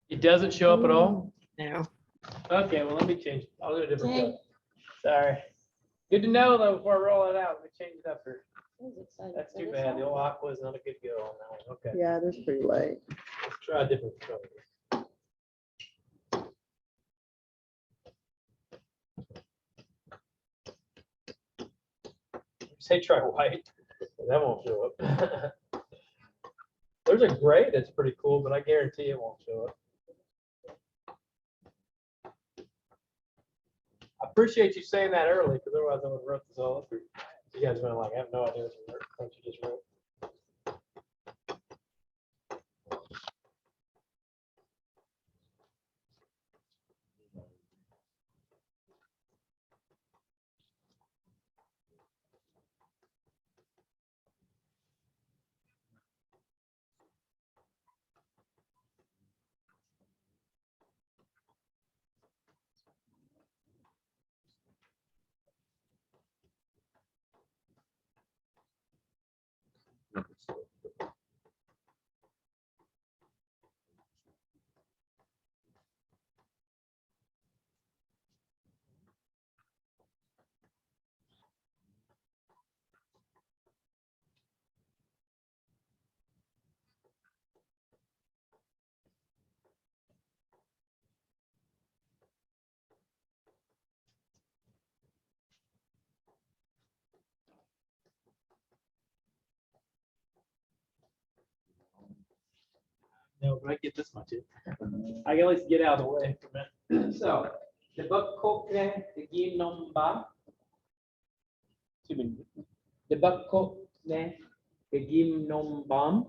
It doesn't show up at all? No. Okay, well, let me change. I'll do a different Dang. color. Sorry. Good to know though before I roll it out. Let me change it up here. I was excited That's for too this bad. The one. old aqua is not a good go on that one. Okay, Yeah, it is pretty late. let's try a different color. Say try white. That won't show up. There's a gray that's pretty cool, but I guarantee it won't show up. I appreciate you saying that early, because otherwise I would have wrote this all up. You guys went like, I have no idea what you just wrote. No, but I get this much in. I can at least get out of the way for a minute. So, the buck kokne, the gim nomba. The buck kokne, the gim nombam.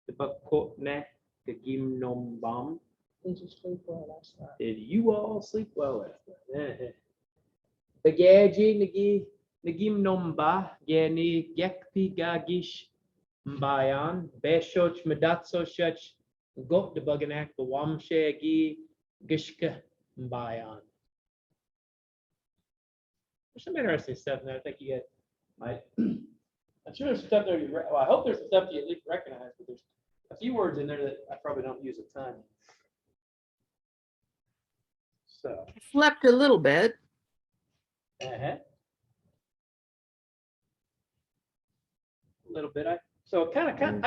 The buck kokne, the gim nombam. Did you sleep well last night? Did you all sleep well last night? Bagaji nagim nomba, gani gekpi gagish mbayan, beshoch medatso shach, got the baganak, the wamshagi gishka mbayan. There's some interesting stuff in there. I think you guys might. I'm sure there's stuff there. Well, I hope there's some stuff you at least recognize, but there's a few words in there that I probably don't use a ton. So. Slept a little bit. Uh-huh. A little bit. I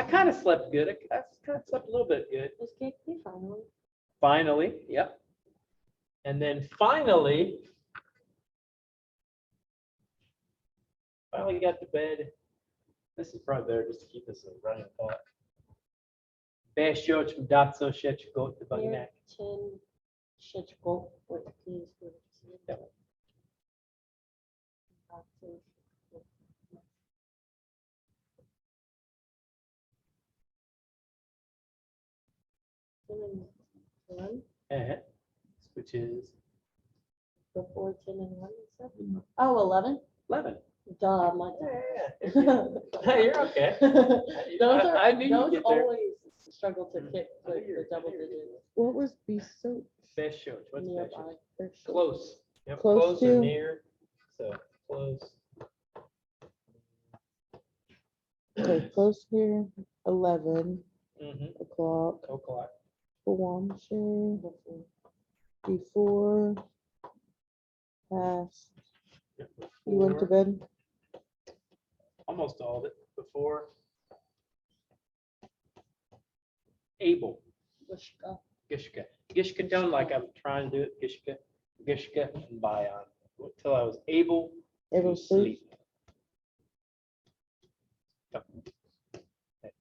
kind of slept good. I kind of slept a little bit good. Let's get me finally. Finally, yep. And then finally got to bed. This is probably better just to keep this a running thought. Beshoch datso shech got the bugnack. 10 should go with the keys. One Uh-huh. Which is before 10 and 1 and stuff. Oh, 11. 11. Duh, I'm like. Hey, you're okay. Those are, I knew you'd those get there. always struggle to kick I knew the you're- double I knew you're digits What was Besot? Beshoch. What's nearby. Beshoch? There's Close. Yep, Close close or to. near. So close. Okay, close here, 11 Mm-hmm. o'clock, O'clock. Wamshire, before, past, you went to Before- bed? Almost all of it. Before. Able. Wishka. Gishka. Gishka done like I'm trying to do it. Gishka. Gishka and Bayan. Until I was able Able to to sleep? sleep.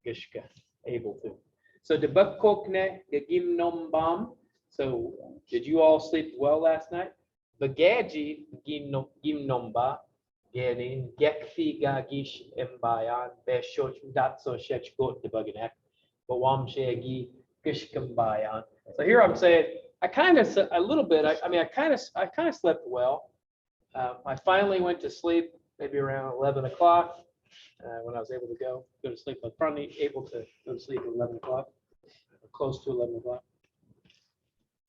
Gishka. Able to. So the bukkokne, the gimnom bam. So did you all sleep well last night? Bagaji gimnomba genin gekfi gagish embayan beshoch datso shech got the buganak bawam shegi gishkambayan. So here I'm saying I kind of a little bit. I mean I kind of slept well. I finally went to sleep maybe around 11 o'clock when I was able to go to sleep. I was finally able to go to sleep at 11 o'clock, or close to 11 o'clock,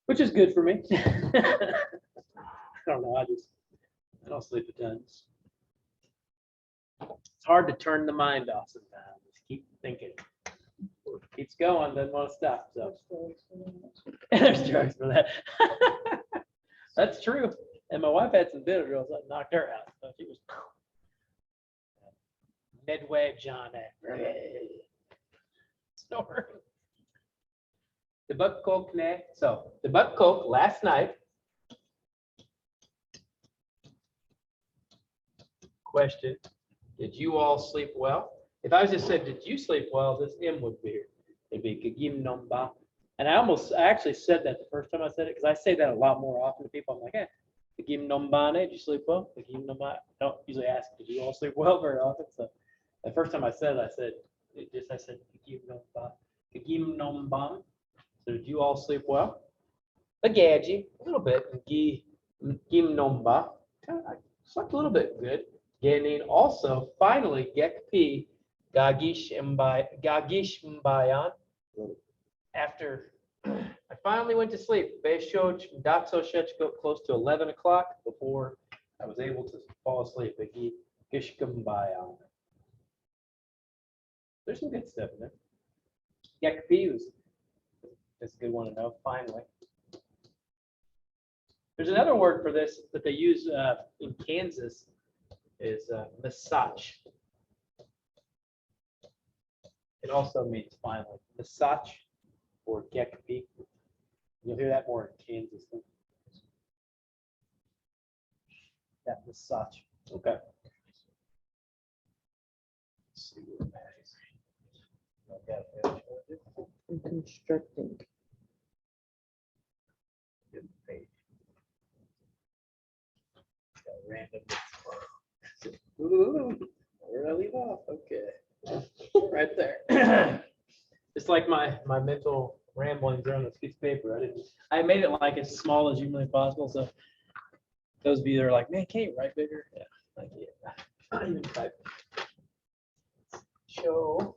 which is good for me. I don't know. I don't sleep a ton. It's hard to turn the mind off sometimes. Just keep thinking. Keeps going, doesn't want to stop. So there's drugs for that. That's true. And my wife had some Benadryl that knocked her out. So she was midway John snoring. The buck coke so the buck coke last night. Question, did you all sleep well? If I just said, did you sleep well, this M would be here. It'd be Kagim Nomba. And I actually said that the first time I said it, because I say that a lot more often to people. I'm like, hey, Kagim Nombane, did you sleep well? Kagim Nomba. I don't usually ask, did you all sleep well very often? So the first time I said it, I said Kagim Nomba. Kagim Nomban. So did you all sleep well? Bagaji, a little bit. Gim Nomba. I slept a little bit good. Getting also finally Gekpi Gagish Mbayan. After I finally went to sleep, Beshoj Datso got close to 11 o'clock before I was able to fall asleep. Gishkam Bayan. There's some good stuff in there. Gekpi that's a good one to know, finally. There's another word for this that they use in Kansas. Is massage. It also means finally. Massage or gekpi. You'll hear that more in Kansas. That massage. Okay. Let's see what that is. And constructing. Good page. Got random. Ooh, where did I leave off? Okay, right there. It's like my mental ramblings are on this piece of paper. I made it like as small as humanly possible. So those of you that are like, man, can't you write bigger? Yeah, like yeah. I even type. Show.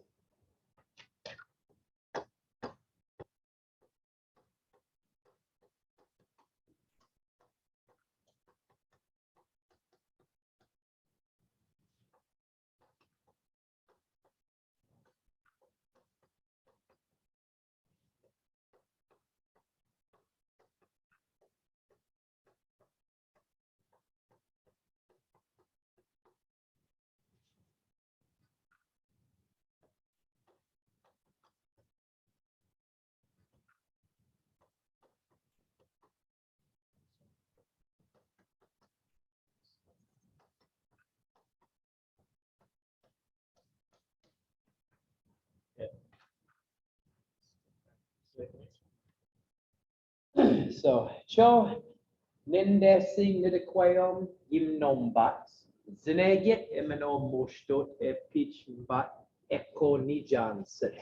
So, Cho Ninde sing Nidequayom Gimnombat, Zenegit Emino Mostot Epitchbat Echo Nijan Set.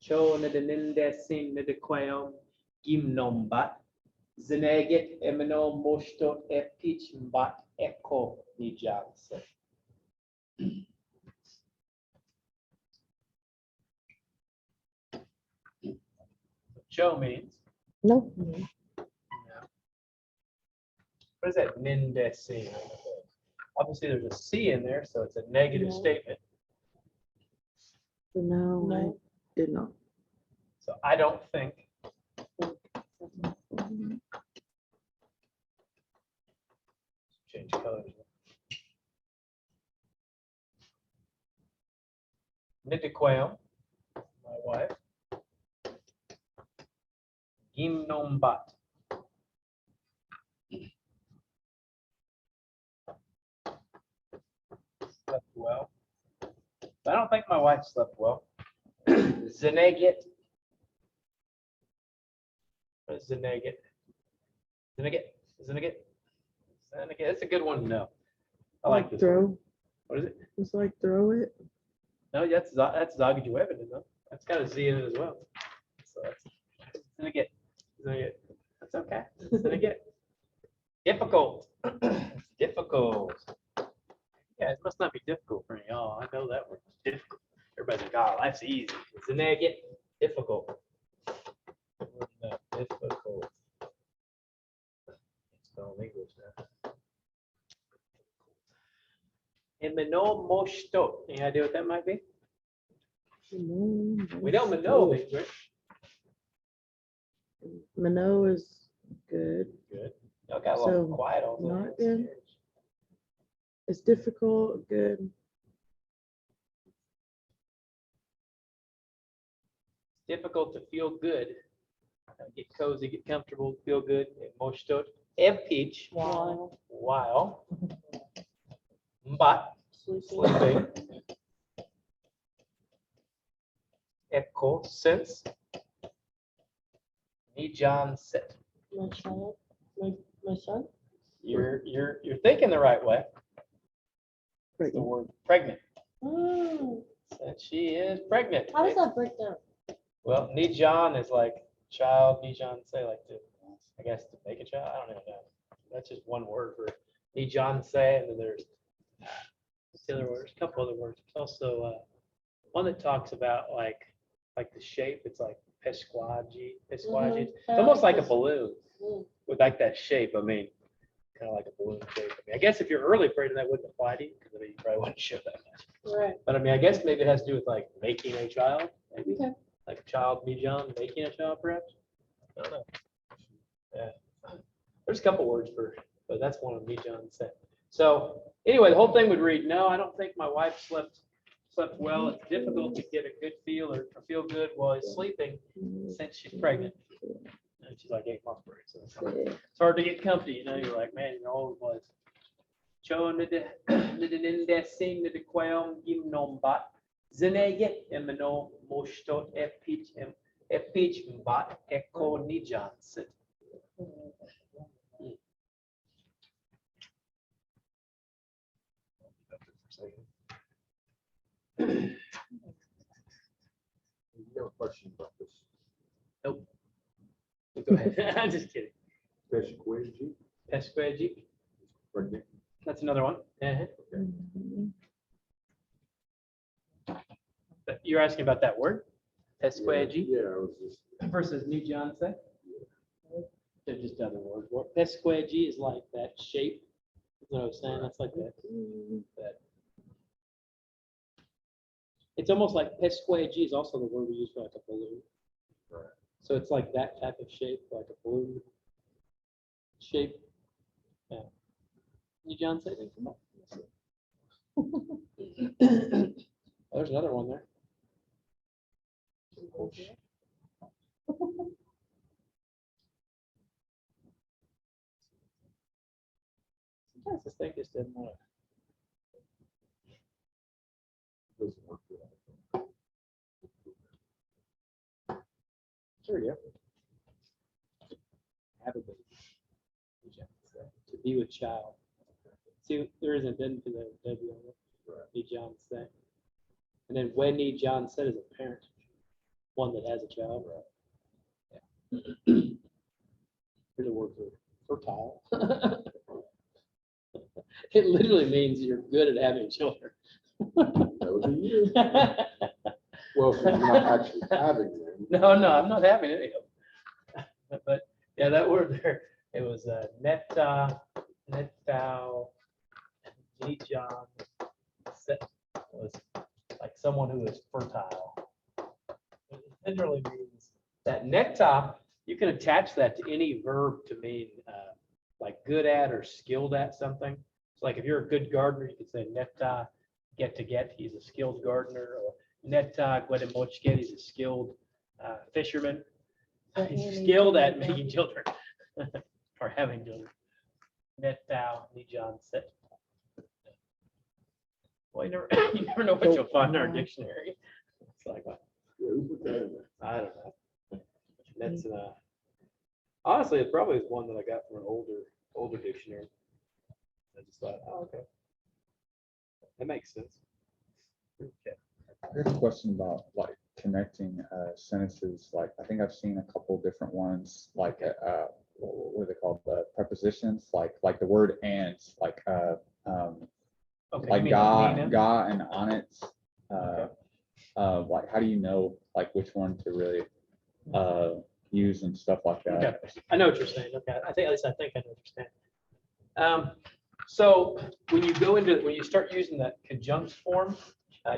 Cho Ninde sing Nidequayom Gimnombat, Zenegit Emino Mostot Epitchbat Echo Nijan Set. Cho means. No. What is that Ninde? Obviously, there's a C in there, so it's a negative No. statement. So now I No. did not. So I don't think. Change colors. Nitiquam, my wife. Gimnombat. Slept well. I don't think my wife slept well. Zenegit. What is Zenegit? Zenegit. And again, it's a good one to know. I like this. one. Throw, What is it? it's like throw it. No, that's Zagajuevan, isn't it? That's got a Z in it as well. So that's gonna get. That's okay. It's gonna get difficult. Difficult. Yeah, it must not be difficult for y'all. I know that word. Difficult. Everybody's like, oh, life's easy. It's in there get difficult. Difficult. It's spelled English now. Emino moshto. Any idea what that might be? We know Mano means, right? Minot is good. Good. Y'all got a little So, quiet all the not good. time. It's difficult, good. Difficult to feel good. Get cozy, get comfortable, feel good. Moshto. Peach. Wow. While. But. Sleeping. Echo. Since. Nijan sit. My child, my son. You're thinking the right way. It's the Pregnant. word pregnant. Mm, And she is pregnant. how does that break down? Well, Nijan is like child, Nijan say like to, I guess to make a child. I don't even know. That's just one word for Nijan say, and then there's what's the other words, a couple other words. There's also one that talks about like the shape. It's like pesquaji. It's almost like a balloon Mm. with like that shape. I mean, kind of like a balloon shape. I mean, I guess if you're early pregnant, that wouldn't apply to you because I mean, you probably wouldn't show that much. Right. But I mean, I guess maybe it has to do with like making a child, maybe. Okay. Like a child, Nijan, making a child, perhaps. I don't know. Yeah. There's a couple words for, but that's one of Nijan said. So anyway, the whole thing would read, no, I don't think my wife slept well. It's difficult to get a good feel or feel good while he's sleeping since she's pregnant. And she's like 8 months pregnant. So it's hard to get comfy, you know, you're like, man, you're all was. Cho nidininde sing nidiquam gimnombat. Zenege emino moshto epich mbat echo nijan sit. You have a question about this. Go ahead. I'm just kidding. Pesquaji, Pesquaji, pregnant. that's another one. Uh-huh. But you're asking about that word? Pesquaji Yeah, I was just. versus Nijan say? They're just other words. Pesquaji is like that shape. That's what I was saying. That's like that. It's almost like pesquaji is also the word we use for like a balloon. Right. So it's like that type of shape, like a balloon shape. Yeah. Nijan say anything? Come on. Oh, there's another one there. Sometimes this thing just doesn't want Doesn't work for that. to. There we go. Have a baby. Nijan say. To be with child. See, there isn't then to the W on it. Nijan say. And then when Nijan said is a parent, one that has a child. Yeah. Here's a word for fertile. It literally means you're good at having children. That would be you. Well, if you're not actually having them. No, I'm not having any of them. But yeah, that word there, it was neta, netao, Nijan, was like someone who is fertile. It literally means that neta, you can attach that to any verb to mean like good at or skilled at something. So like if you're a good gardener, you could say neta, get, he's a skilled gardener, or neta, guedemochke, he's a skilled fisherman. He's skilled at making children or having children. Netao, Nijan sit. Well, you never know what you'll find in our dictionary. It's like, what? Yeah, who put that in there? I don't know. That's honestly, it probably is one that I got from an older dictionary. I just thought, oh, okay. That makes sense. Okay. I have a question about like connecting sentences. Like I think I've seen a couple different ones, like what are they called? Prepositions, like the word and, like Okay, like you mean ga, Nina? ga and on it. Okay. Like how do you know like which one to really use and stuff like that? Okay, I know what you're saying. Okay, I think, at least I think I understand. So when you start using that conjunct form,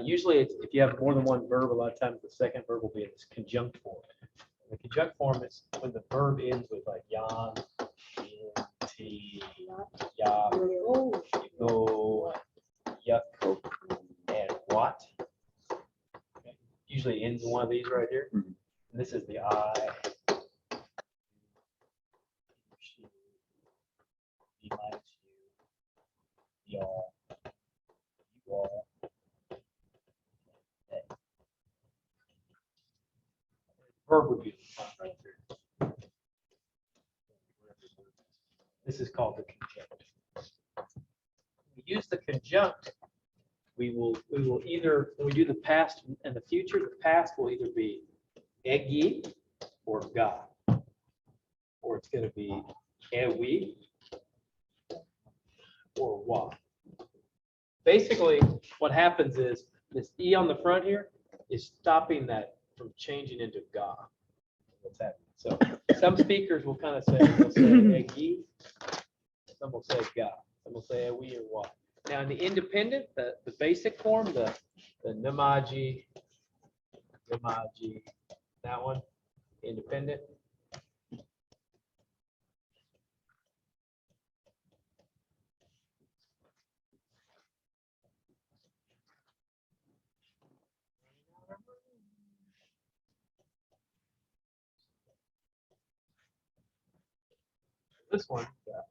usually if you have more than one verb, a lot of times the second verb will be in this conjunct form. The conjunct form is when the verb ends with like yan, yin, ti, ya, go, yuck, and what. Okay, usually ends in one of these right here. Mhm. And this is the I. She, he likes you, y'all, you all. They. Verb would be the front right there. This is called the conjunct. We use the conjunct. We will either, when we do the past and the future, the past will either be egi or ga, or it's going to be ewi or wa. Basically, what happens is this e on the front here is stopping that from changing into ga. What's happening? So some speakers will kind of say, they'll say egi, some will say ga, some will say ewi or wa. Now in the independent, the basic form, the namaji, that one, independent. This one,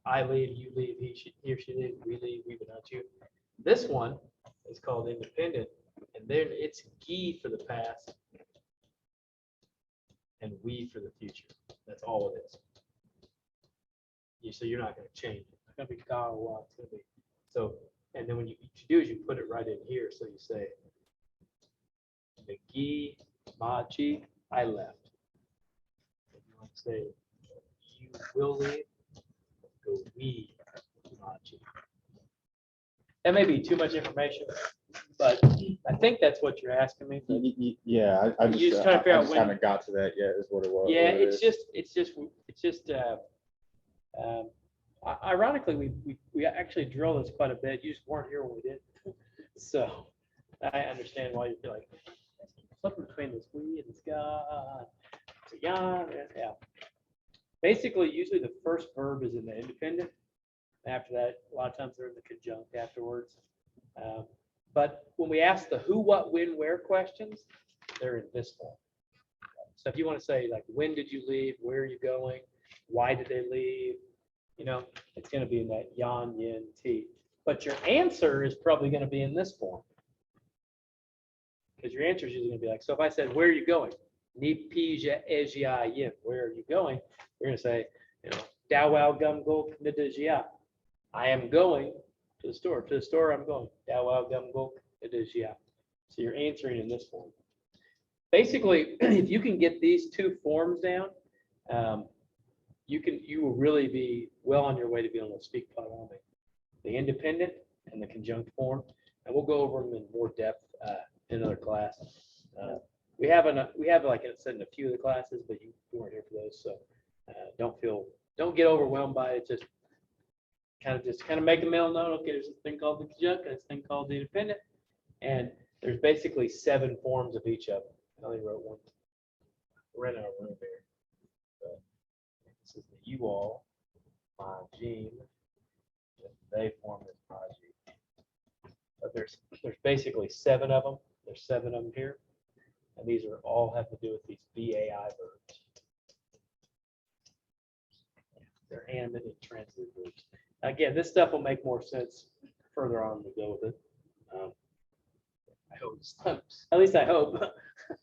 I leave, you leave, he or she leaves, we leave, we but not you. This one is called independent, and then it's gi for the past and we for the future. That's all it is. So you're not going to change it. It's going to be ga or wa. It's going to be so. And then what you do is you put it right in here. So you say the gi machi, I left. If you want to say you will leave, go we machi. That may be too much information, but I think that's what you're asking me. Yeah, I You just, just trying to figure out just when- haven't got to that yet is what it was. Yeah, what it it's is. just ironically, we actually drill this quite a bit. You just weren't here when we did. So I understand why you feel like flipping between this we and this God. Yeah. Basically, usually the first verb is in the independent. After that, a lot of times they're in the conjunct afterwards. But when we ask the who, what, when, where questions, they're in this form. So if you want to say like, when did you leave? Where are you going? Why did they leave? You know, it's going to be in that yan, yin, ti. But your answer is probably going to be in this form. Because your answer is usually going to be like, so if I said, where are you going? Ni pija ejia yin. Where are you going? You're going to say, you know, dawao gum go nidajia. I am going to the store. To the store I'm going. Dawao gum go nidajia. So you're answering in this form. Basically, if you can get these two forms down, you will really be well on your way to being able to speak Potawatomi. The independent and the conjunct form, and we'll go over them in more depth in another class. We have like I said in a few of the classes, but you weren't here for those, so don't get overwhelmed by it. Just kind of make a mental note. Okay, there's a thing called the conjunct, and this thing called the independent, and there's basically 7 forms of each of them. I only wrote one. We're in our room here. But this is the you all, my gene. They form is my gene. But there's basically 7 of them. There's 7 of them here. And these are all have to do with these BAI verbs. They're animate and transitive verbs. Again, this stuff will make more sense further on to go with it. I hope, at least I hope.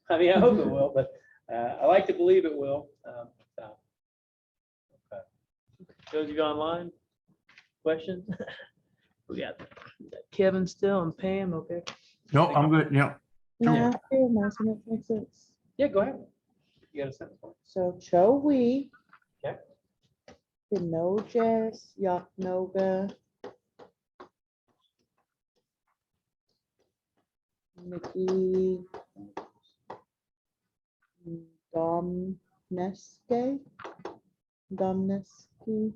I mean, I hope it will, but I like to believe it will. Okay. Those of you online, questions? We got Kevin still and Pam, okay? No, I'm good, yeah. Nah, I feel my sentence makes sense. Yeah, go ahead. You got a sentence for me? So Cho we. Okay. Pinoges, Yaknoga. Nikki. Domneske. Domneski.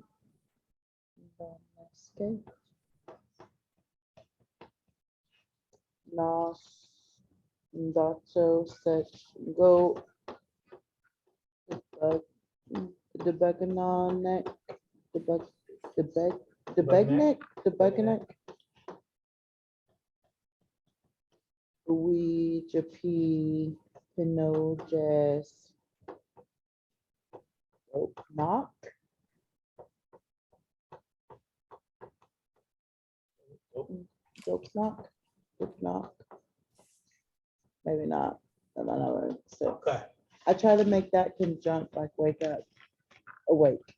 Domneske. Nos. Dato such go. The Begananek. The bug. The beg. The begneck. The begneck. We Japi Pinoges. Knock. Dope knock. Dope knock. Maybe not. I don't know. What it says. Okay. I try to make that conjunct like wake up, awake.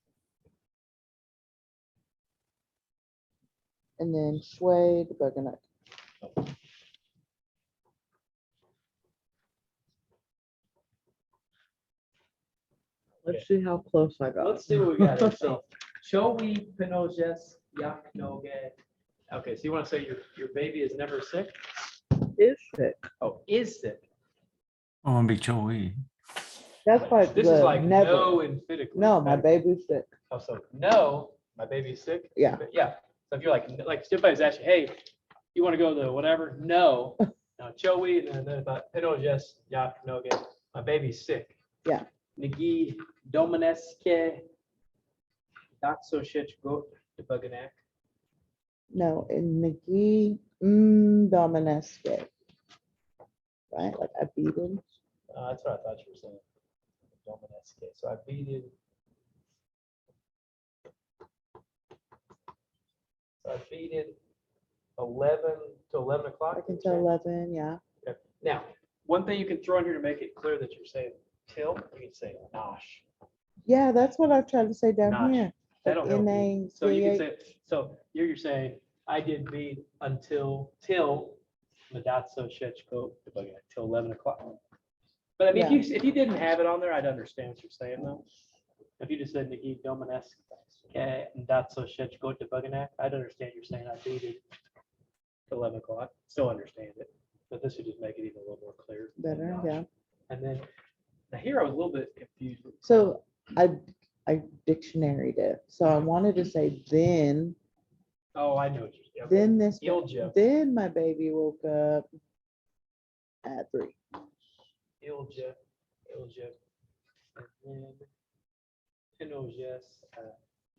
And then Shui the Buganuck. Let's see how close I got. Let's see what we got here. So, Chowi Pinoges Yaknoge. Okay, so you want to say your baby is never sick? Is it? Oh, is sick. Oh, I'm big Joey. That's like This is the like never. no emphatically. No, my baby's sick. Oh, so no, my baby's sick? Yeah. Yeah. So if you're like somebody's asking, hey, you want to go to the whatever? No. No, Chowi, and then about Pinoges Yaknoge. My baby's sick. Yeah. Nagi Domineske Datsoshich Goat the Buganak. No, in McGee Domineske. Right? Like I beat him. That's what I thought you were saying. Domineske. So I beat it. So I beat it 11 to 11 o'clock. I can tell 11, yeah. Okay. Now, one thing you can throw in here to make it clear that you're saying till, you can say nosh. Yeah, that's what I've tried to say down Nosh. here. That'll help you. N-A-C-H. So you can say, so you're saying, I did beat till Madatso Shechko, till 11 o'clock. But I mean, if you didn't have it on there, I'd understand what you're saying though. If you just said Niki Dominesk, Datso Shechko to Buganak, I'd understand you're saying I beat it till 11 o'clock. Still understand it. But this would just make it even a little more clear. Better, yeah. And then, now here I was a little bit confused. So I dictionaried it. So I wanted to say then, Oh, I know what you're saying. then this, Ilja. then my baby woke up at 3. Ilja. And then Pinoges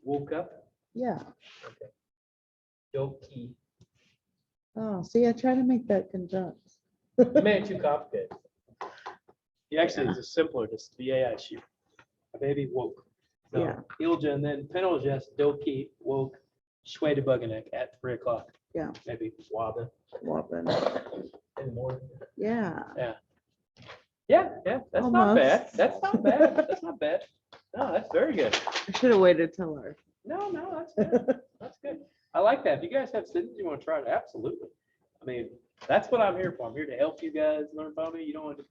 woke up. Yeah. Okay. Doki. Oh, see, I try to make that conjunct. You made it too complicated. You actually, it's just simpler, just VAI shoot. A baby woke. So Yeah. Ilja and then Pinoges, Doki woke Shway to Buganek at 3 o'clock. Yeah. Maybe Waba Whopping. in the morning. Yeah. Yeah, that's not Almost. bad. That's not bad. That's not bad. No, that's very good. I should have waited till our. No, that's good. That's good. I like that. If you guys have sentences you want to try it, absolutely. I mean, that's what I'm here for. I'm here to help you guys learn about me. You don't want to,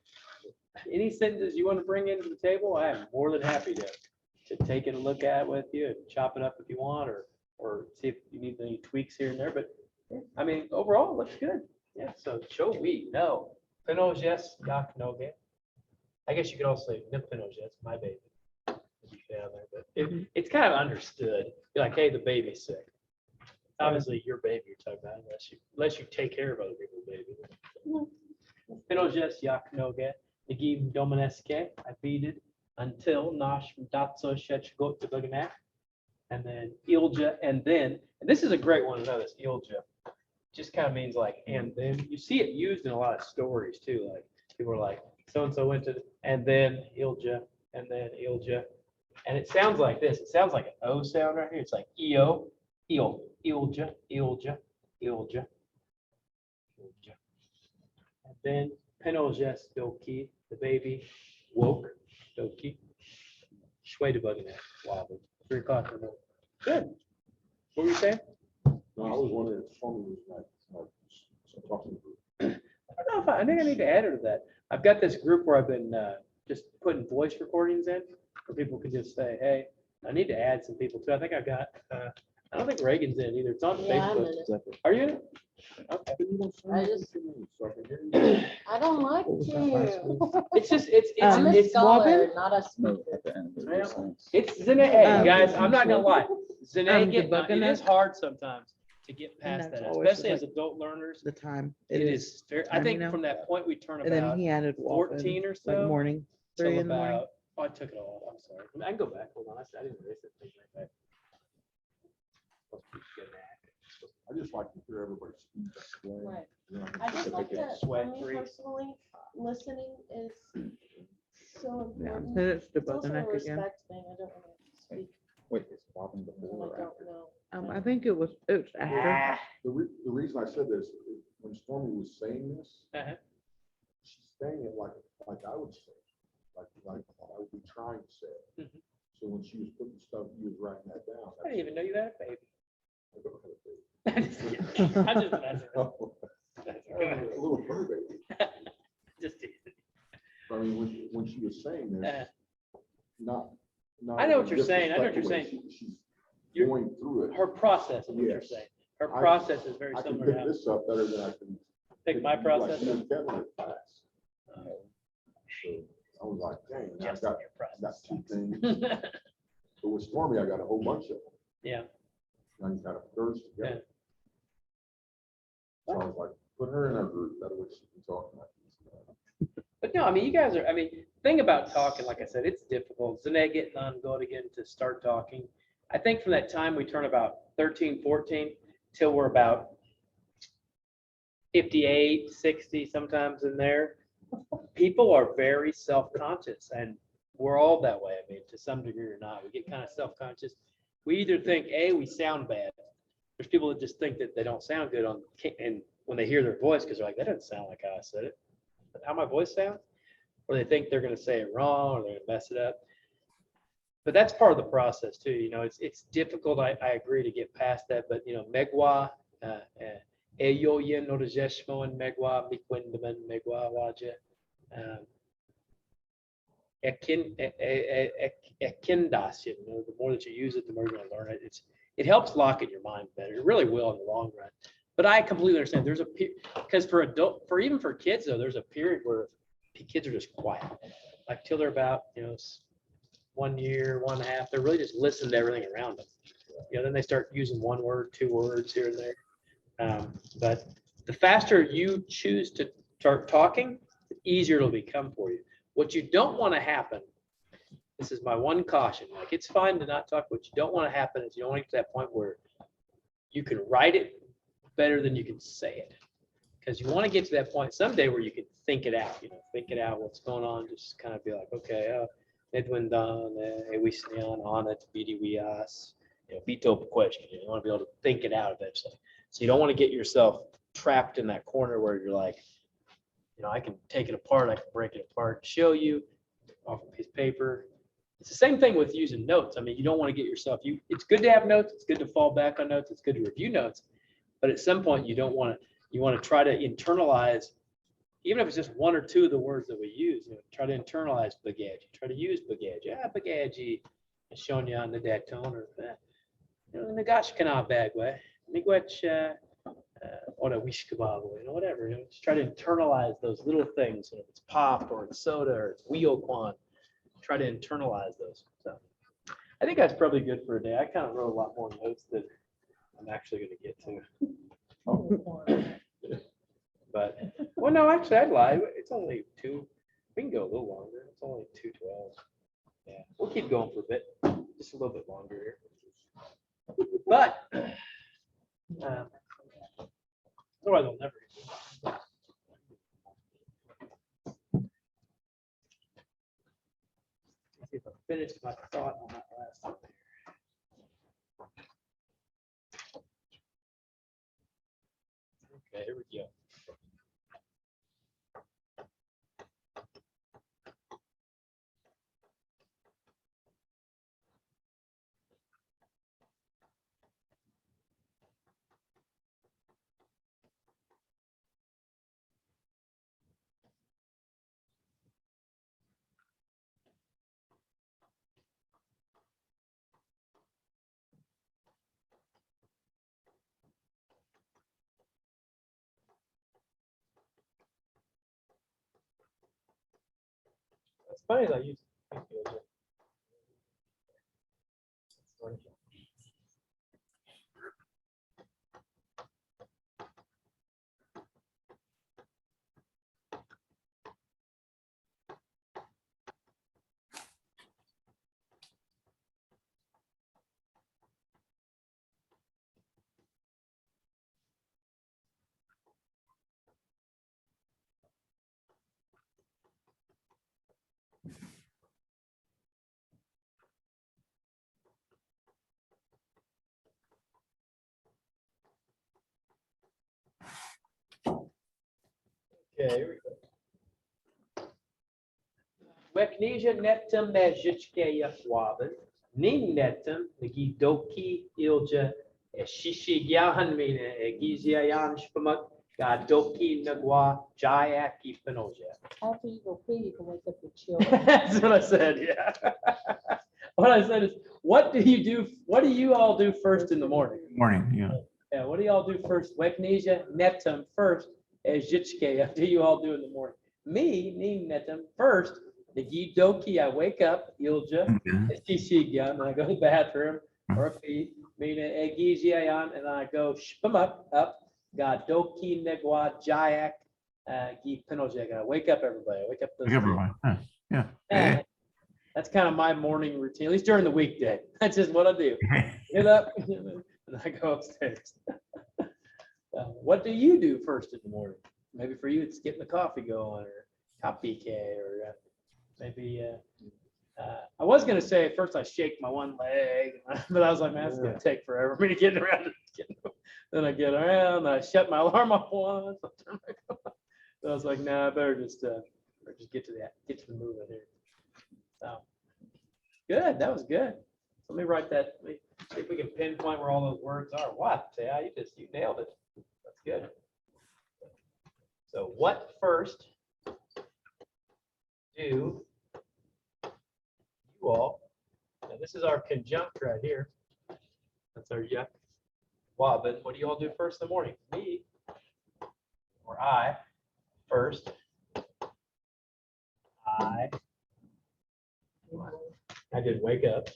any sentences you want to bring into the table, I am more than happy to take it a look at with you and chop it up if you want, or see if you need any tweaks here and there. But I mean, overall, it looks good. Yeah. So show we no. Pinoges, yak noge. I guess you could also say Pinoges, my baby. If you found there, but it's kind of understood. You're like, hey, the baby's sick. Obviously, your baby you're talking about, unless you take care of other people's baby. Pinoges, yak noge. Nagim domineske. I beaded until Nash Datso Shech Got to Buganak. And then Ilja, and this is a great one to know this, Ilja. Just kind of means like, and then you see it used in a lot of stories too. Like people are like, so-and-so went to, and then Ilja, and then Ilja. And it sounds like this. It sounds like an O sound right here. It's like EO, Il, Ilja, Ilja, Ilja, Ilja. And then Pinoges Doki, the baby woke, Doki. Shway to Buganak, wobbled. 3 o'clock in the morning. Good. What were you saying? No, I was wondering, I think I need to add her to that. I've got this group where I've been just putting voice recordings in, where people can just say, hey, I need to add some people too. I think I've got, I don't think Reagan's in either. It's on Yeah, I'm Facebook. in it. Are you in it? Okay. But you don't say I anything just- to me, so I can hear you. I don't like What was that last to. It's just, I'm a it's scholar, not a No, speaker. at the end of I the know. sentence. It's Zene, hey, Um, guys, I'm not gonna lie. Zene, it debugging is it. hard sometimes to get And past that's that, always especially as like adult learners. The time. It is, I time, you think know? from that point, we turn And then about he added Walvin, 14 or like so. morning, till 3 in the morning. about, oh, I took it all, I'm sorry. I can go back, hold on, I didn't erase it. Take it right back. I just like to hear everybody speak. Right. You know, I just like that, for Sweat me free. personally, listening is so Yeah, important. and it's It's also a debugging again. respect thing. I don't want to speak. Wait, is Robin when before I or after? don't know. I think it was after. The reason I said this, is when Stormy was saying this, Uh-huh. she's saying it like I would say, it, like I would be trying to say it. Mhm. So when she was putting stuff, you was writing that down. I didn't even know you had a baby. I don't have a baby. I'm just kidding. I'm just messing. Oh, a little fur baby. Just teasing. I mean, when she was saying this, not. I know in what a you're saying. I know what you're disrespectful saying. way, She's You're- going through it. Her process is what you're Yes. saying. Her I- process is very I can similar pick to how this up better than I can. pick my like process. you and Kevin in class. So I was like, dang, I Just got your got process. two things. But with Stormy, I got a whole bunch of them. Yeah. And I got a thirst together. So I was like, put her in our group, that way she can talk about these. But no, I mean, you guys are, I mean, thing about talking, like I said, it's difficult. Zane getting on, going again to start talking. I think from that time we turn about 13, 14 till we're about 58, 60 sometimes in there. People are very self-conscious and we're all that way. I mean, to some degree or not, we get kind of self-conscious. We either think, A, we sound bad. There's people that just think that they don't sound good on, and when they hear their voice, because they're like, that doesn't sound like how I said it. How my voice sounds, or they think they're going to say it wrong, or they're going to mess it up. But that's part of the process too. You know, it's difficult. I agree to get past that. But you know, Megwa, Eyo yen no rejeshmo and Megwa mikwendaman Megwa waja. Ekindas, you know, the more that you use it, the more you're going to learn it. It helps lock in your mind better. It really will in the long run. But I completely understand. There's a because even for kids though, there's a period where kids are just quiet, like till they're about 1 year, 1.5. They're really just listening to everything around them. Then they start using 1 word, 2 words here and there. But the faster you choose to start talking, the easier it'll become for you. What you don't want to happen. This is my one caution. Like it's fine to not talk. What you don't want to happen is you don't want to get to that point where you can write it better than you can say it, because you want to get to that point someday where you can think it out, think it out what's going on, just kind of be like, okay, Edwin Don, Ewisnian on it, BDWIAS, beat up question. You want to be able to think it out eventually. So you don't want to get yourself trapped in that corner where you're like, I can take it apart, I can break it apart, show you off a piece of paper. It's the same thing with using notes. I mean, you don't want to get yourself, it's good to have notes, it's good to fall back on notes, it's good to review notes. But at some point, you want to try to internalize, even if it's just 1 or 2 of the words that we use, try to internalize bagaji, try to use bagaji. Bagaji, showing you on the deck tone, or, nagash kana bagwe, miigwech, or a wish kebab, whatever, just try to internalize those little things. If it's pop or it's soda or it's Wheelquan, try to internalize those. So I think that's probably good for a day. I kind of wrote a lot more notes than I'm actually going to get to. But, well, no, actually, I'd lie. It's only 2. We can go a little longer. It's only 2:12. Yeah, we'll keep going for a bit, just a little bit longer here. But otherwise, I'll never. Let's see if I finished my thought on that last one. Okay, here we go. It's funny that I use. Okay, here we go. Weknesia netum majitkeya waben, ning netum, negi doki ilja, shishi gyahan mine, egizia yan shpamak, ga doki nagwa, jayaki pinoja. After you go pee, you can wake up your children. That's what I said, yeah. What I said is, what do you all do first in the morning? Morning, yeah. Yeah, what do y'all do first? Weknesia netum first, Ejitske, do you all do in the morning? Me, ning netum first, the doki, I wake up, ilja, shishigya, and I go to the bathroom, or pee, mina egizia, and I go shpamak up, ga doki negwa jayak, gi pinojek. I wake up everybody. I wake up those kids. Everyone, huh, yeah. And that's kind of my morning routine, at least during the weekday. That's just what I do. Get up and I go upstairs. What do you do first in the morning? Maybe for you, it's getting the coffee going or copy or maybe, I was going to say first I shake my one leg, but I was like, man, it's going to take forever for me to get around it. Then I get around, I shut my alarm off once. I turn back on. So I was like, nah, I better just get to the movement here. So good, that was good. Let me write that. Let me see if we can pinpoint where all those words are. What? Yeah, you nailed it. That's good. So what first do you all? Now this is our conjunct right here. That's our yuck. But what do you all do first in the morning? Me or I first. I did wake up.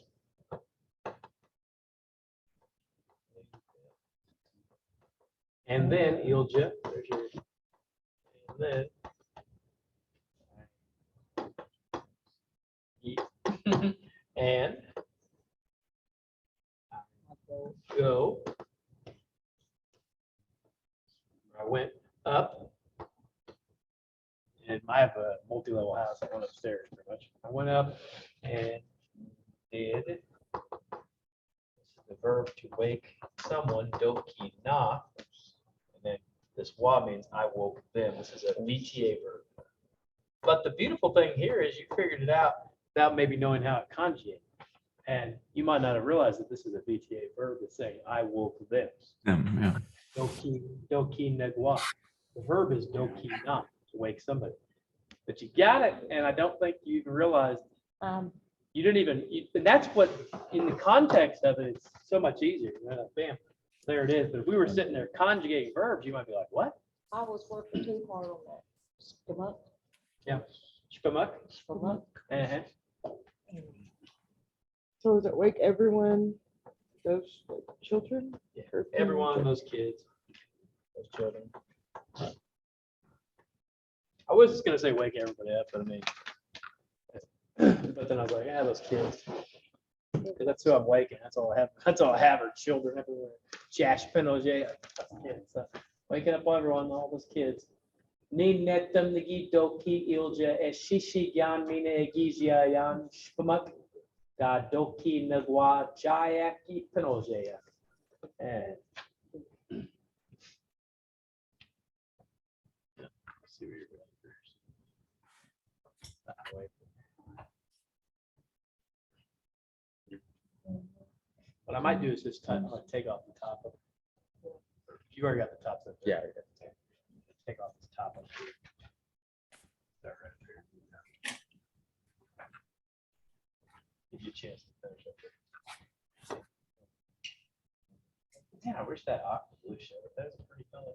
And then Ilja, there's your, and then eat. And go. I went up. And I have a multi-level house. I went upstairs pretty much. I went up and did this is the verb to wake someone, doki na. And then this wa means I woke them. This is a VTA verb. But the beautiful thing here is you figured it out without maybe knowing how it conjugates. And you might not have realized that this is a VTA verb that's saying I woke them. Yeah. Doki negwa. The verb is doki na, to wake somebody. But you got it, and I don't think you even realized you didn't even. And that's what, in the context of it, it's so much easier. You know, like, bam, there it is. But if we were sitting there conjugating verbs, you might be like, "What?" I was working too hard on that. Stomach, Yeah, shpamuk. stomach. Uh-huh. So does it wake everyone, those like, children? Yeah, Or every one of parents? those kids, those children. I was just gonna say wake everybody up, but I mean, but then I was like, yeah, those kids. 'Cause that's who I'm waking. That's all I have. That's all I have are children everywhere. Josh Pinochet, kids. So waking up everyone, all those kids. Ni netem nigi doki ilja eshishi gyan mine egizia yan shpamak da doki nagwa jayaki Pinochet. And see where you're going first. What I might do is just take off the top of it. You already got the top of it. Yeah. Take off the top of it. Start right there. Give you a chance to finish up there. Yeah, I wish that aqua blue showed up. That's a pretty color.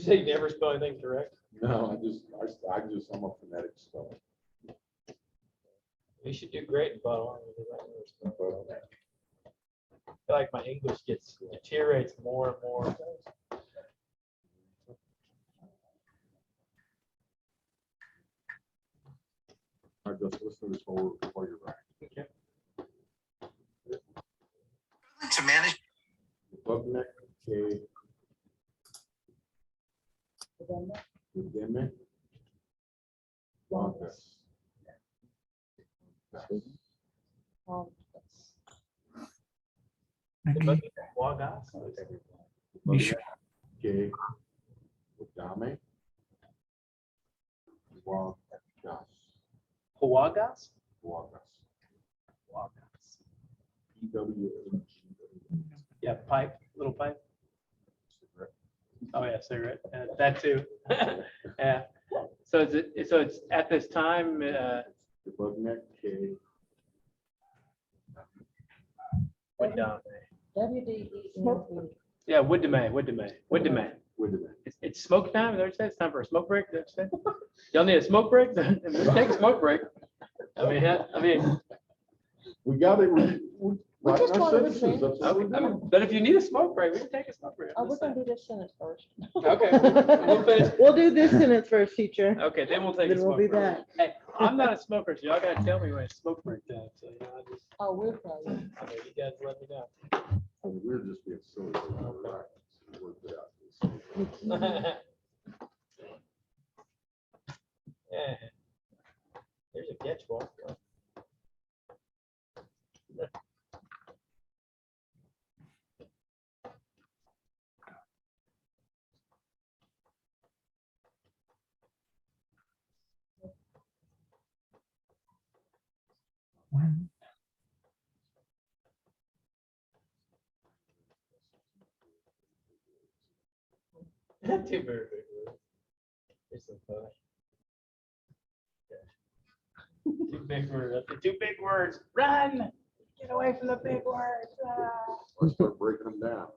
say you never spell anything correct? No, I'm a phonetic speller. You should do great in bottom. I feel like my English deteriorates more and more. I just listen to this whole while you're right. Okay. To manage. Bugneck, K. Udemy. Wagas. Wagas. Bugneck, K. Udemy. Wagas. Huagas? Wagas. Wagas. EWAG. Yeah, pipe, little pipe. Oh, yeah, cigarette. That too. Yeah. So it's at this time, The Bugneck, K. went down. WDE. Yeah, Woodemay. Udemy. It's smoke time. Is that what you said? It's time for a smoke break. Is that what you said? Y'all need a smoke break? Take a smoke break. I mean, We got it. We Right, just our wanted to citizens, see. that's what we're doing. but if you need a smoke break, we can take a smoke break. Oh, we're gonna do this sentence first. Okay, we'll finish. We'll do this sentence first, teacher. Okay, then we'll take a Then we'll smoke be break. back. Hey, I'm not a smoker, so y'all gotta tell me when it's smoke break time. So, you know, Oh, we'll tell you. I mean, you guys let me know. We're just being silly. Right. Work it out. Yeah. There's a catch ball. Not too very big words. There's some fun. Two big words. That's the two big words. Run! Get away from the big words. Ah. Let's start breaking them down.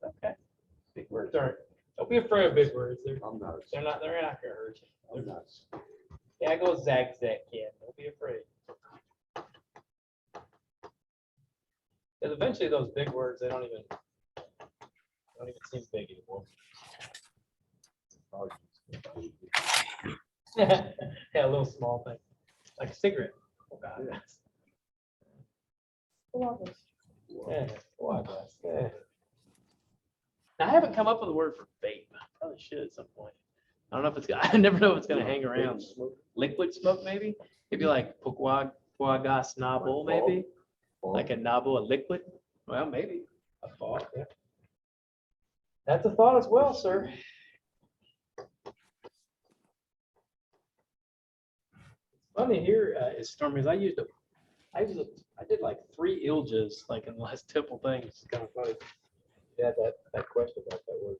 Okay. Big words aren't. Don't be afraid of big words. They're I'm not. they're not gonna hurt you. I'm not. Yeah, go zag, kid. Don't be afraid. Because eventually those big words, they don't even seem big anymore. Yeah, a little small thing, like a cigarette. Oh, God. Yeah, well, I guess, yeah. Now, I haven't come up with a word for vape. I probably should at some point. I don't know if it's, I never know if it's gonna hang around. Liquid smoke, maybe? Maybe like Puagas Nabul, maybe? Like a Nabul, a liquid? Well, maybe. A thought, yeah. That's a thought as well, sir. Funny here is Stormy, is I did like 3 iljas like in the last couple things. It's kind of funny. Yeah, that question about that word.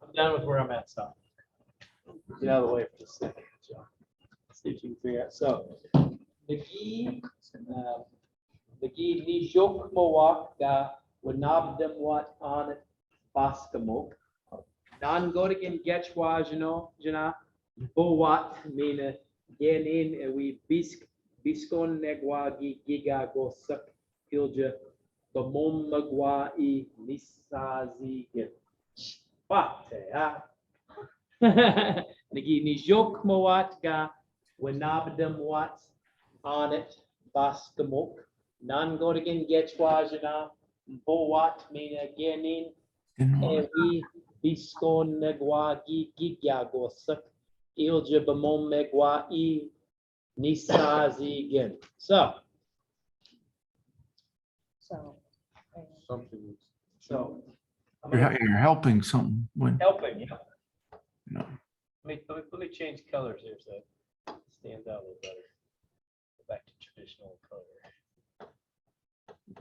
I'm done with where I'm at, so. Get out of the way for just a second, John. See if you can figure out. So, Nagi Nijok Mowak da Wanabdem wat on Baskamok. Non Godigan Getchwa Jana Bowat Mina Genin and we Biskon Negwagi Giga go suck Ilja Bamom Magwa e Nisazi Git. Pate, Nagi Nijok Mowat ga Wanabdem wat on it Baskamok. Non Godigan Getchwa Jana Bowat Mina Genin. And we Biskon Negwa Gigya go suck Ilja Bamom Megwa e Nisazi Gin. So, Something. I'm You're helping something when, helping, you know. No. Let me change colors here so it stands out a little better. Go back to traditional color.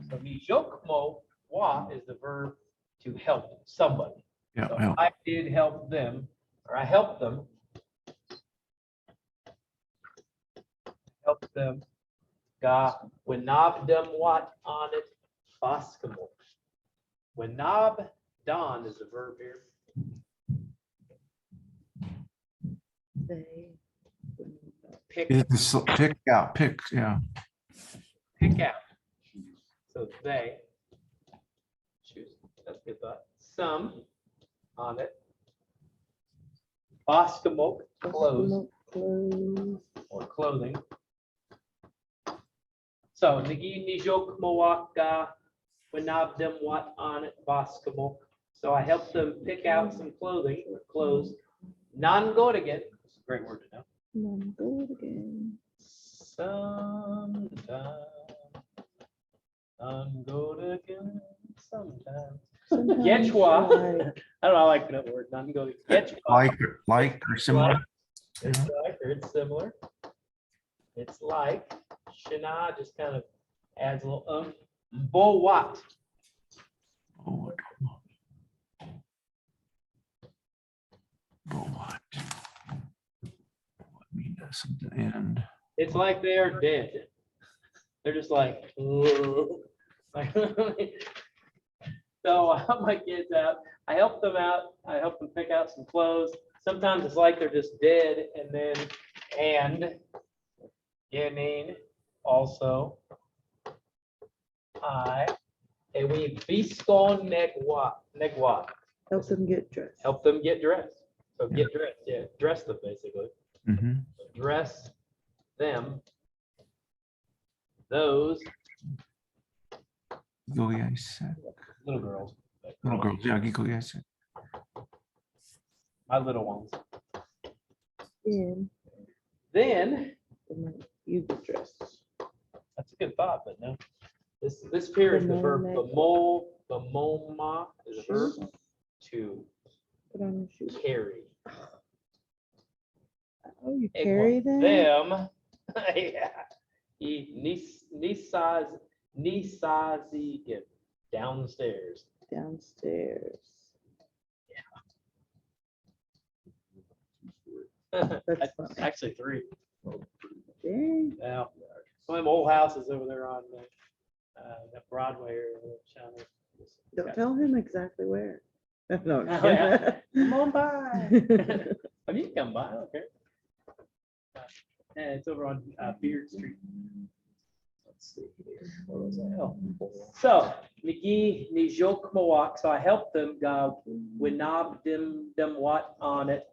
So Nijokmo wa is the verb to help somebody. yeah, So help. I did help them, or I helped them. help them. Ga winabdam wat on it baskamo. Winab don is the verb here. They. Pick, Pick out, pick, yeah. pick out. So they choose. That's a good thought. Some on it. Baskamo, clothes Clothes. or clothing. So nagi nijok moaka winabdam wat on it baskamo. So I helped them pick out some clothing or clothes. Non go again. It's a great word to know. Then go again. Sometime. Non go again. Sometime. Sometimes Yechwa. like- I don't know. I like that word. Non go. Yechwa. Like or similar. It's like or it's similar. It's like. Shana just kind of adds a little Bo what? Oh, what? I mean, something and It's like they are dead. They're just like, "Ugh." Like, so I help my kids out. I help them out. I help them pick out some clothes. Sometimes it's like they're just dead, and Yanin also. And we biskon negwa. Help them get dressed. Help them get dressed. So get dressed, yeah, dress them basically. mhm. Dress them. Those Go, yes. little girls. Little girls, yeah, go, yes. My little ones. In, Then, you get dressed. that's a good thought, but no. This here is the verb, bemoma is a verb Shoes. to Put on your shoes. carry. Oh, you Egg carry one. them? Yeah. Nisazigan, downstairs. Downstairs. That's funny. actually 3. Dang. Now, some of them old houses over there on that Broadway or Chandler. Don't tell him exactly where. No. I'm Oh, yeah. kidding. Come on by. I mean, you can come by, I don't care. And it's over on Beard Street. Let's see here. Where was I? Oh. So, Nigi Nijok Mawak. So I helped them go Winab Dim Wat on it.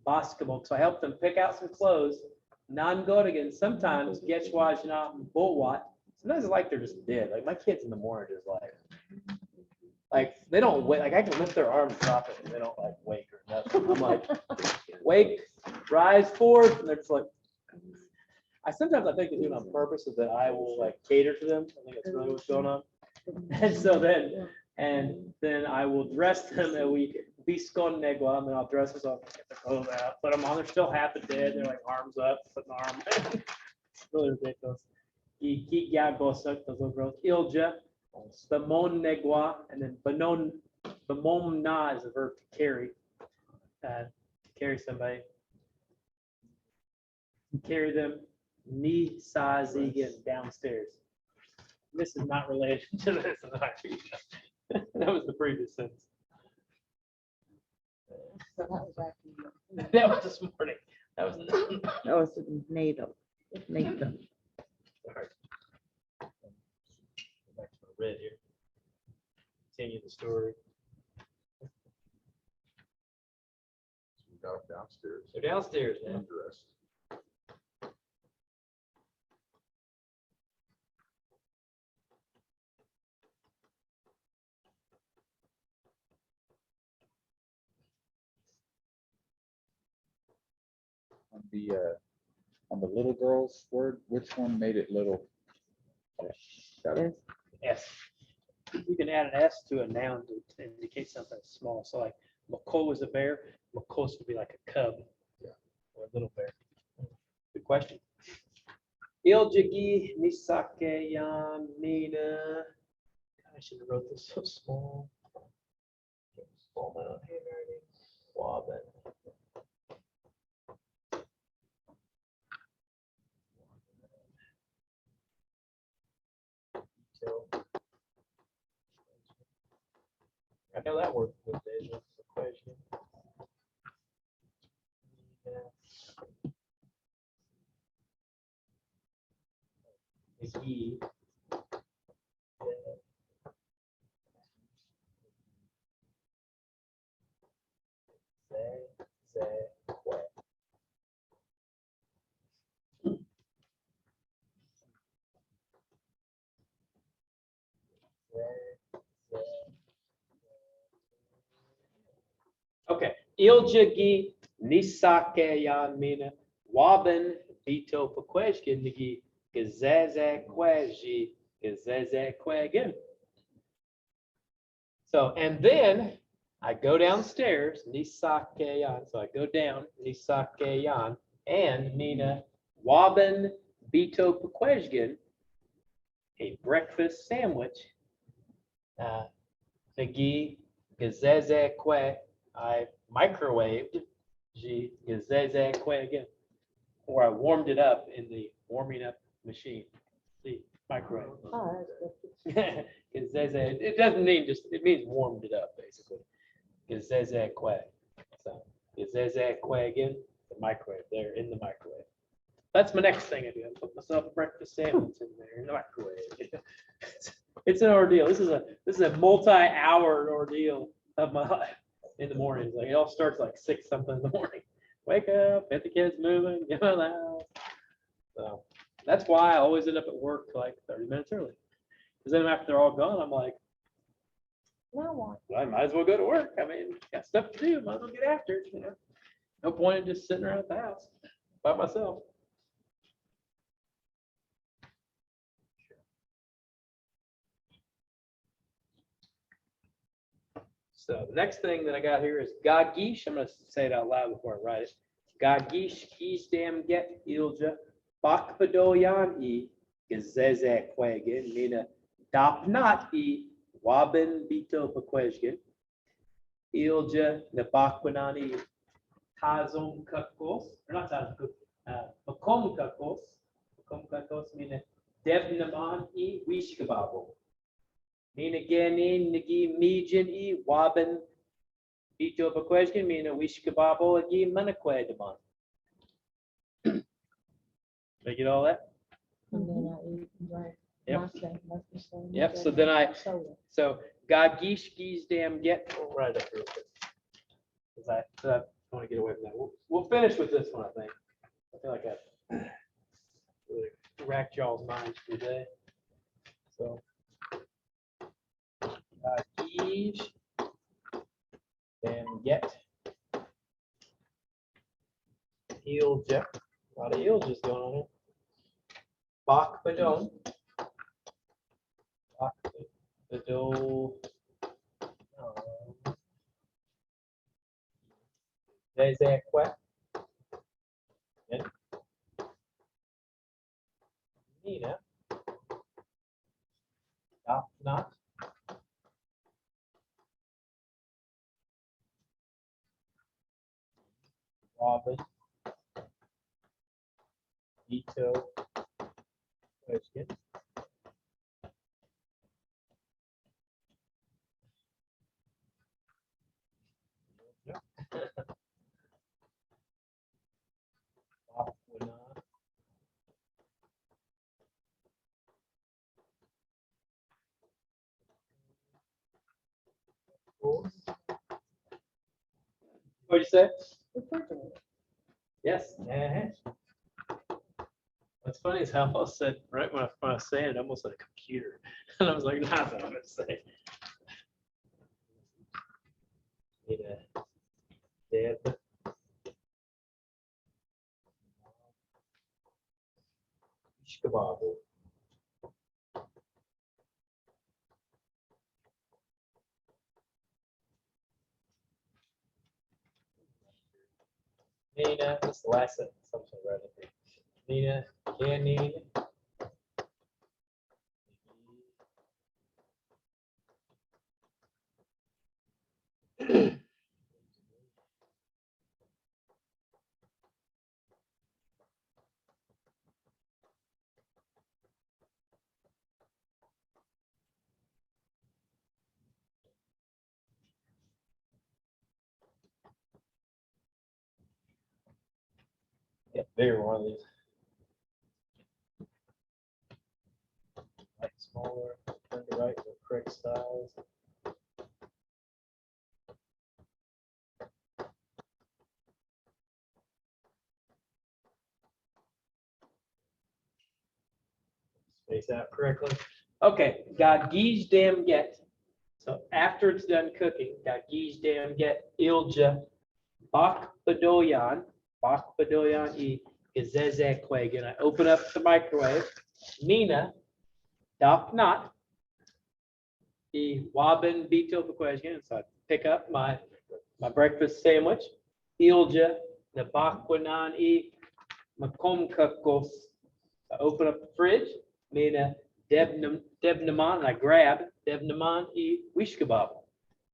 Basketball. So I helped them pick out some clothes. Non Godigan. Sometimes Getchwajna Bowat. Sometimes it's like they're just dead. Like my kids in the morning just like they don't wake. Like I can lift their arms, drop it, and they don't like wake or nothing. I'm like, wake, rise forth, and they're just like. I think they do it on purpose so that I will like cater to them. I think that's really what's going on. And so then I will dress them and we biskon negwa, and then I'll dress them up, get their clothes out, put them on. They're still half dead. They're like arms up, putting the arm. It's really ridiculous. Ilja, bamon negwa, and then bamon na is a verb to carry. Carry somebody. Carry them. Ni sazigan downstairs. This is not related to this. That was the previous sentence. So that was after That was this morning. That was. That was NATO. Nathan. Sorry. Go back to my red here. Continue the story. We got them downstairs. So downstairs, man. Undressed. On the little girls word, which one made it little? Got it. Yes. S. You can add an S to a noun to indicate something small. So like Mako is a bear. Makos would be like a cub. Yeah. Or a little bear. Good question. Iljigi Nisake Yan Nina. I should have wrote this so small. Small amount of handwriting. Wobbin. how that works with the question. He. Okay, Iljagi Nisakeyan Mina Waben Vito Paqueshkin Nigi Gazeze Kwaji Gazeze Kwagan. So, and then I go downstairs, Nisakeyan. So I go down, Nisakeyan, and Mina Waben Vito Paqueshkin, a breakfast sandwich. Nigi Gazeze Kwa. I microwaved Gazeze Kwa again, or I warmed it up in the warming up machine. The microwave. Oh, that's good. Gazeze, it doesn't mean just, it means warmed it up basically. Gazeze Kwa. So Gazeze Kwa again, the microwave there in the microwave. That's my next thing I do. I put myself a breakfast sandwich in there in the microwave. It's an ordeal. This is a multi-hour ordeal of my life in the mornings. Like it all starts like 6 something in the morning. Wake up, get the kids moving, get out of the house. So that's why I always end up at work like 30 minutes early. Because then after they're all gone, I'm like, Now what? well, I might as well go to work. I mean, got stuff to do. Might as well get after it. You know, no point in just sitting around at the house by myself. So the next thing that I got here is Gagish. I'm going to say it out loud before I write it. Gagish Gizdam Get Ilja Bakpadoyan E Gazeze Quagan Mina Dapnat E Wabin Bito Paqueshgan Ilja Nabakwanani Tazom Kakos, or not Tazom, Bakom Kakos, Bakom Kakos Mina Debnaman E Wishkababo. Mina Ganin Nagi Mijin E Wabin Bito Paqueshgan Mina Wishkababo Agi Manaquedaman. Did I get all that? And then I eat and drink. Yep. my thing, that's the same Yep, as so that then I- soda. So Gagish Gizdam Get, we'll write it up real quick. Because I want to get away from that. We'll finish with this one, I think. I feel like I really racked y'all's minds for today. So. Gagish Dam Get. Ilja. A lot of Iljas going on here. Bach Badon. Bach Badon. Zezekwe. Nina. Not. Robin. Ito. Question. What'd you say? Refrigerator. Yes. What's funny is how I almost said, right when I was saying it, I almost said a computer. And I was like, nah, that's what I'm gonna say. Need a Deb. Shkababu. Nina, this is the last sentence. I'm sorry, right up here. Nina, Canine. bigger one of these. Like smaller, than the right, the correct size. Space out correctly. Okay, got geez damn get. So after it's done cooking, got geez damn get ilja bak bedoyan e gezeze quagan. I open up the microwave. Mina dop not e wabin bito bequesgan. So I pick up my breakfast sandwich. Ilja the bakwanan e makom kakos. I open up the fridge. Mina Debnaman, and I grab Debnaman e wish kebab.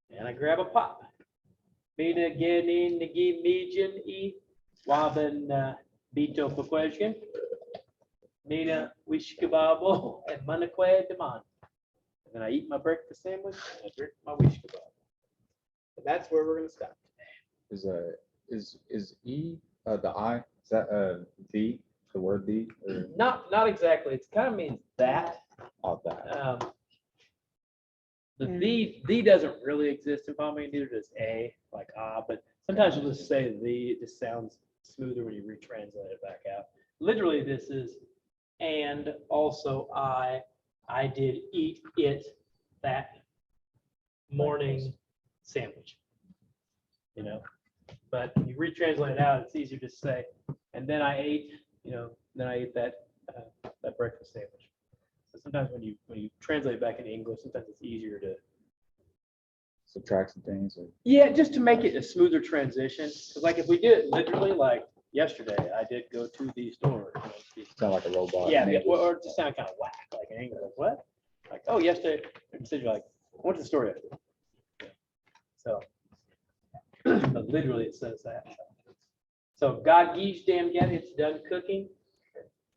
And I grab a pot. Mina Genin Nagi Mijin e Waben Bito Pequeskin. Mina wish kebab and Manakwe Deman. And then I eat my breakfast sandwich and I drink my wish kebab. And that's where we're gonna stop. Is E the I, is that the word the or Not exactly. It kind of means that. all that? The doesn't really exist in Palm, neither does a, like but sometimes you'll just say the, it just sounds smoother when you retranslate it back out. Literally, this is, and also I did eat it that morning sandwich. You know, but when you retranslate it out, it's easier to say, and then I ate, that breakfast sandwich. So sometimes when you translate back into English, sometimes it's easier to Subtract some things or just to make it a smoother transition. Because like if we did it literally, like yesterday, I did go to the store. sound like a robot. Yeah, in English. or it just sound kind of whack, like in English. Like, what? Like, oh, yesterday, instead you're like, I went to the store yesterday. So, but literally it says that. So God geesh damn get it's done cooking.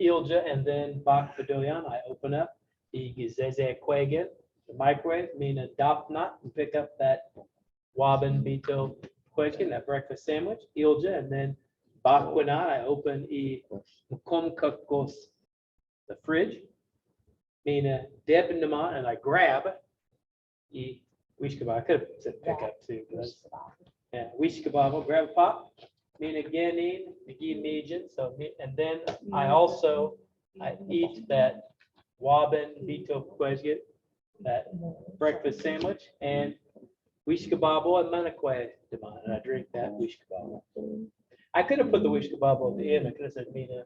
Ilja and then bak bedoyan, I open up the gizeze quagan, the microwave, mina dopnot, and pick up that wabin bito quagan, that breakfast sandwich, ilja, and then bakwanat, I open mukom kakos, the fridge, mina debnaman, and I grab wish kebab. I could have said pick up too, but yeah, wish kebab, I'll grab a pot. Mina genin, nagi mijin, so, and then I eat that wabin bito quagan, that breakfast sandwich, and wish kebabo and manakwe deman, and I drink that wish kebabo. I could have put the wish kebabo at the end. I could have said mina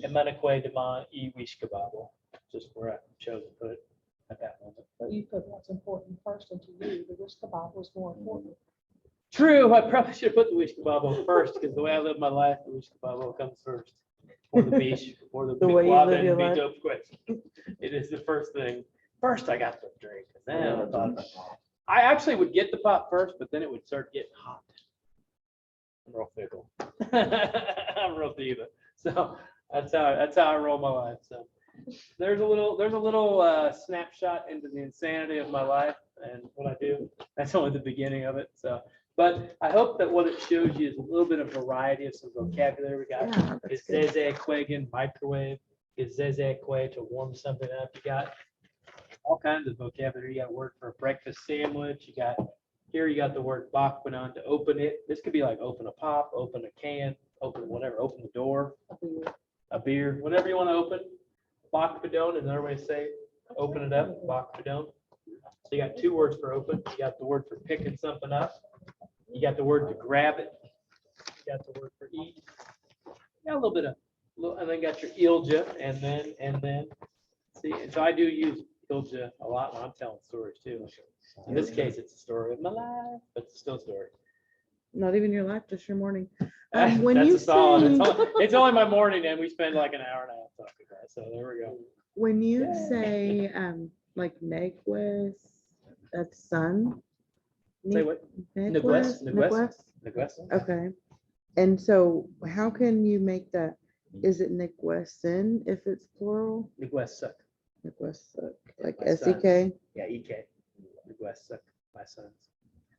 and manakwe deman e wish kebabo, just where I chose to put it at that moment. You put what's important first, and to you, the wish kebab was more important. True, I probably should have put the wish kebabo first, because the way I live my life, the wish kebabo comes first. Or the beach, or the The way you live wabin your life. bito quagan. It is the first thing. First, I got the drink, and then I thought about it. I actually would get the pot first, but then it would start getting hot. I'm real fickle. I'm real diva. So that's how I roll my life. So there's a little snapshot into the insanity of my life and what I do. That's only the beginning of it. So, but I hope that what it shows you is a little bit of variety of some vocabulary. We got Yeah, that's good. Gezeze quagan, microwave, Gezeze quay to warm something up. You got all kinds of vocabulary. You got a word for a breakfast sandwich. You got the word bakwanan to open it. This could be like open a pop, open a can, open whatever, open the door, a beer, whatever you want to open. Bakpadon, another way to say open it up, bakpadon. So you got two words for open. You got the word for picking something up. You got the word to grab it. You got the word for eat. You got a little bit of, and then got your ilja, and then, see, and so I do use ilja a lot when I'm telling stories too. In this case, it's a story of my life, but it's still a story. Not even your life, just your morning. That's When you a solid. say, It's only my morning, and we spend like an hour and a half talking about it. So there we go. when you say, like Negues, that's sun. Say what? Negues? Negues? Negues? Negues? Okay. And so how can you make that? Is it Neguesin if it's plural? Negues. Neguesuk, like My sons. SEK? Yeah, EK. Negues. My sons.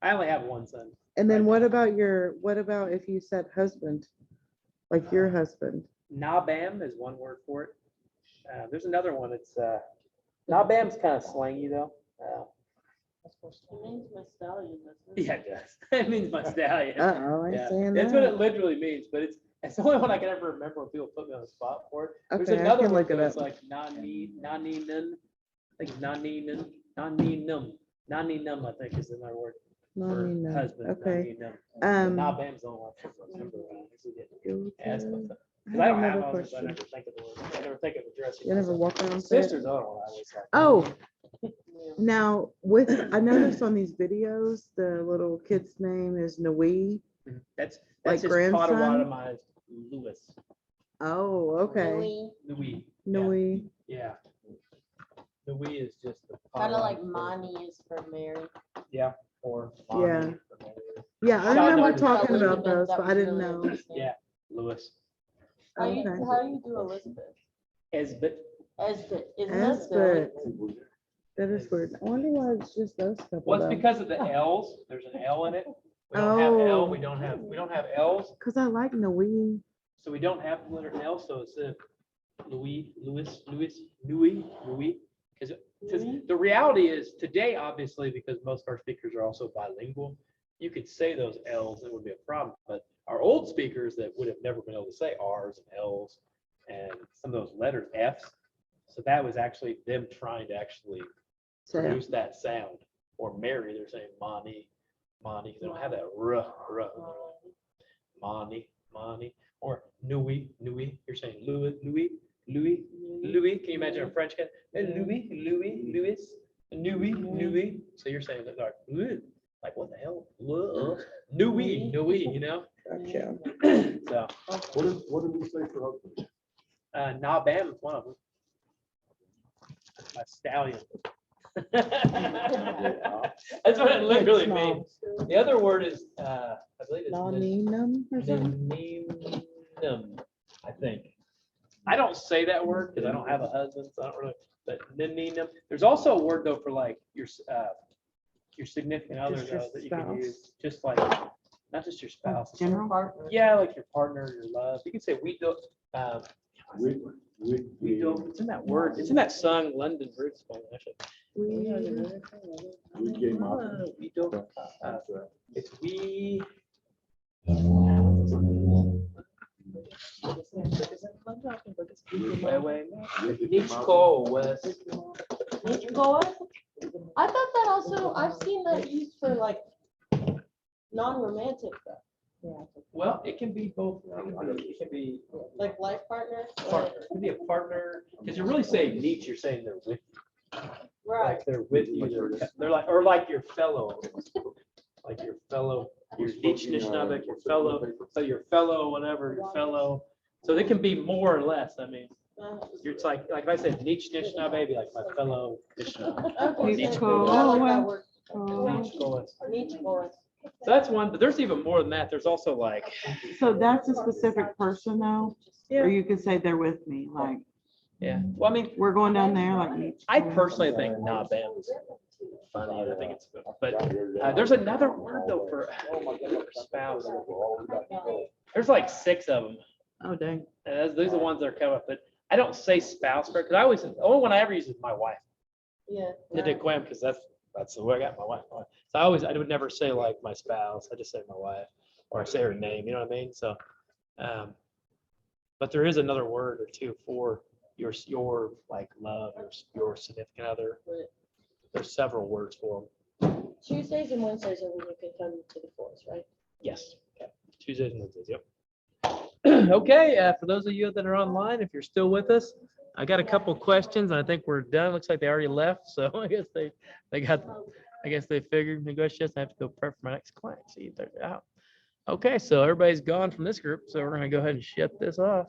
I only have one son. And then Right what now. about what about if you said husband? Like your husband. Nabam is one word for it. There's another one. It's Nabam's kind of slangy though. It means my stallion, doesn't it? Yeah, it does. It means my stallion. Uh-oh, I ain't Yeah, saying that's what it that. literally means, but it's the only one I can ever remember when people put me on the spot for it. There's Okay, I another can one look it that's up. like nani nun. I think nani nun, nani num, I think is another word for Mommy, no. husband. Okay. Nani num. Um, Nabam's the only one I can remember. When I usually get asked about that. I Because I have don't have another husbands, I question. never think of the word. I never think of addressing. You never myself. walk around saying. Sister's other one I always like. Oh, now with, I noticed on these videos, the little kid's name is Nui. That's Like his grandson? Potawatomi Lewis. Oh, okay. Louis, Louis. Yeah. Nui. Yeah. Louis is just the. kind of like Potawatomi Monty is for Mary. Yeah. Or. Yeah. Lonnie. Yeah, I Sean remember knows talking that about those, but I didn't know. Yeah, Lewis. How you, Okay. how you do Elizabeth? Esbit. Esbit, isn't that silly? Esbit. That is weird. I wonder why it's just those couple. Well, it's though. because of the L's. There's an L in it. We don't have L. Oh. We don't have L's. Cause I like Nui. So we don't have the letter L. So it's Louis. Because the reality is today, obviously, because most of our speakers are also bilingual, you could say those L's, it would be a problem. But our old speakers that would have never been able to say R's and L's and some of those letters, F's. So that was actually them trying to actually So, produce that sound. Or Mary, they're saying Monty. They don't have that r. Monty. Or Nui. You're saying Louis. Can you imagine a French guy? Hey, Louis. Nui. So you're saying that like what the hell? Nui, you know? gotcha. So What did we say for husband? Nabam is one of them. A stallion. That's what it literally means. The other word is, I believe it's Non-enum or something? ninum, I think. I don't say that word because I don't have a husband, so I don't really, but ninum. There's also a word though for like your significant other Just your though, that you can spouse? use, just like, not just your spouse. General? Partner. Yeah, like your partner, your love. You can say we do, We it's in that word, it's in that song London Bridge song, actually. we came up. We do, it's we. Nichko West. Nichkoa? I thought that also, I've seen that used for like non-romantic stuff, Well, it can be both. It can be like life partner. partner. It can be a partner, because you're really saying niche, you're saying they're with you. Right. Like they're with you, they're like, or like your fellow. Like your fellow, your niche Nishnabek, your fellow, so your fellow, whatever, your fellow. So they can be more or less, I mean, it's like if I said niche Nishnabek, it'd be like my fellow Nishnabek. Okay, Niche so Goa. I like that Oh, word. Niche Goa. Nichkoa. So that's one, but there's even more than that. There's also like, So that's a specific person though? Or you could say they're with me, like, yeah, well, I mean, we're going down there, like. I personally think Nabam is funny, and I think it's good, but there's another word though for spouse. There's like 6 of them. Oh, dang. And those are the ones that are coming up, but I don't say spouse because I always, the only one I ever use is my wife, Yeah. Nidiquem, because that's the way I got my wife. So I would never say like my spouse. I just say my wife, or I say her name. You know what I mean? So, but there is another word or two for your like love, your significant other. There's several words for them. Tuesdays and Wednesdays are when you can come to the forest, right? Yes. Okay. Tuesdays and Wednesdays. Yep. Okay. For those of you that are online, if you're still with us, I got a couple questions. And I think we're done. Looks like they already left. So I guess they figured negotiations. I have to go prep for my next client. See if they're out. Okay. So everybody's gone from this group. So we're going to go ahead and shut this off.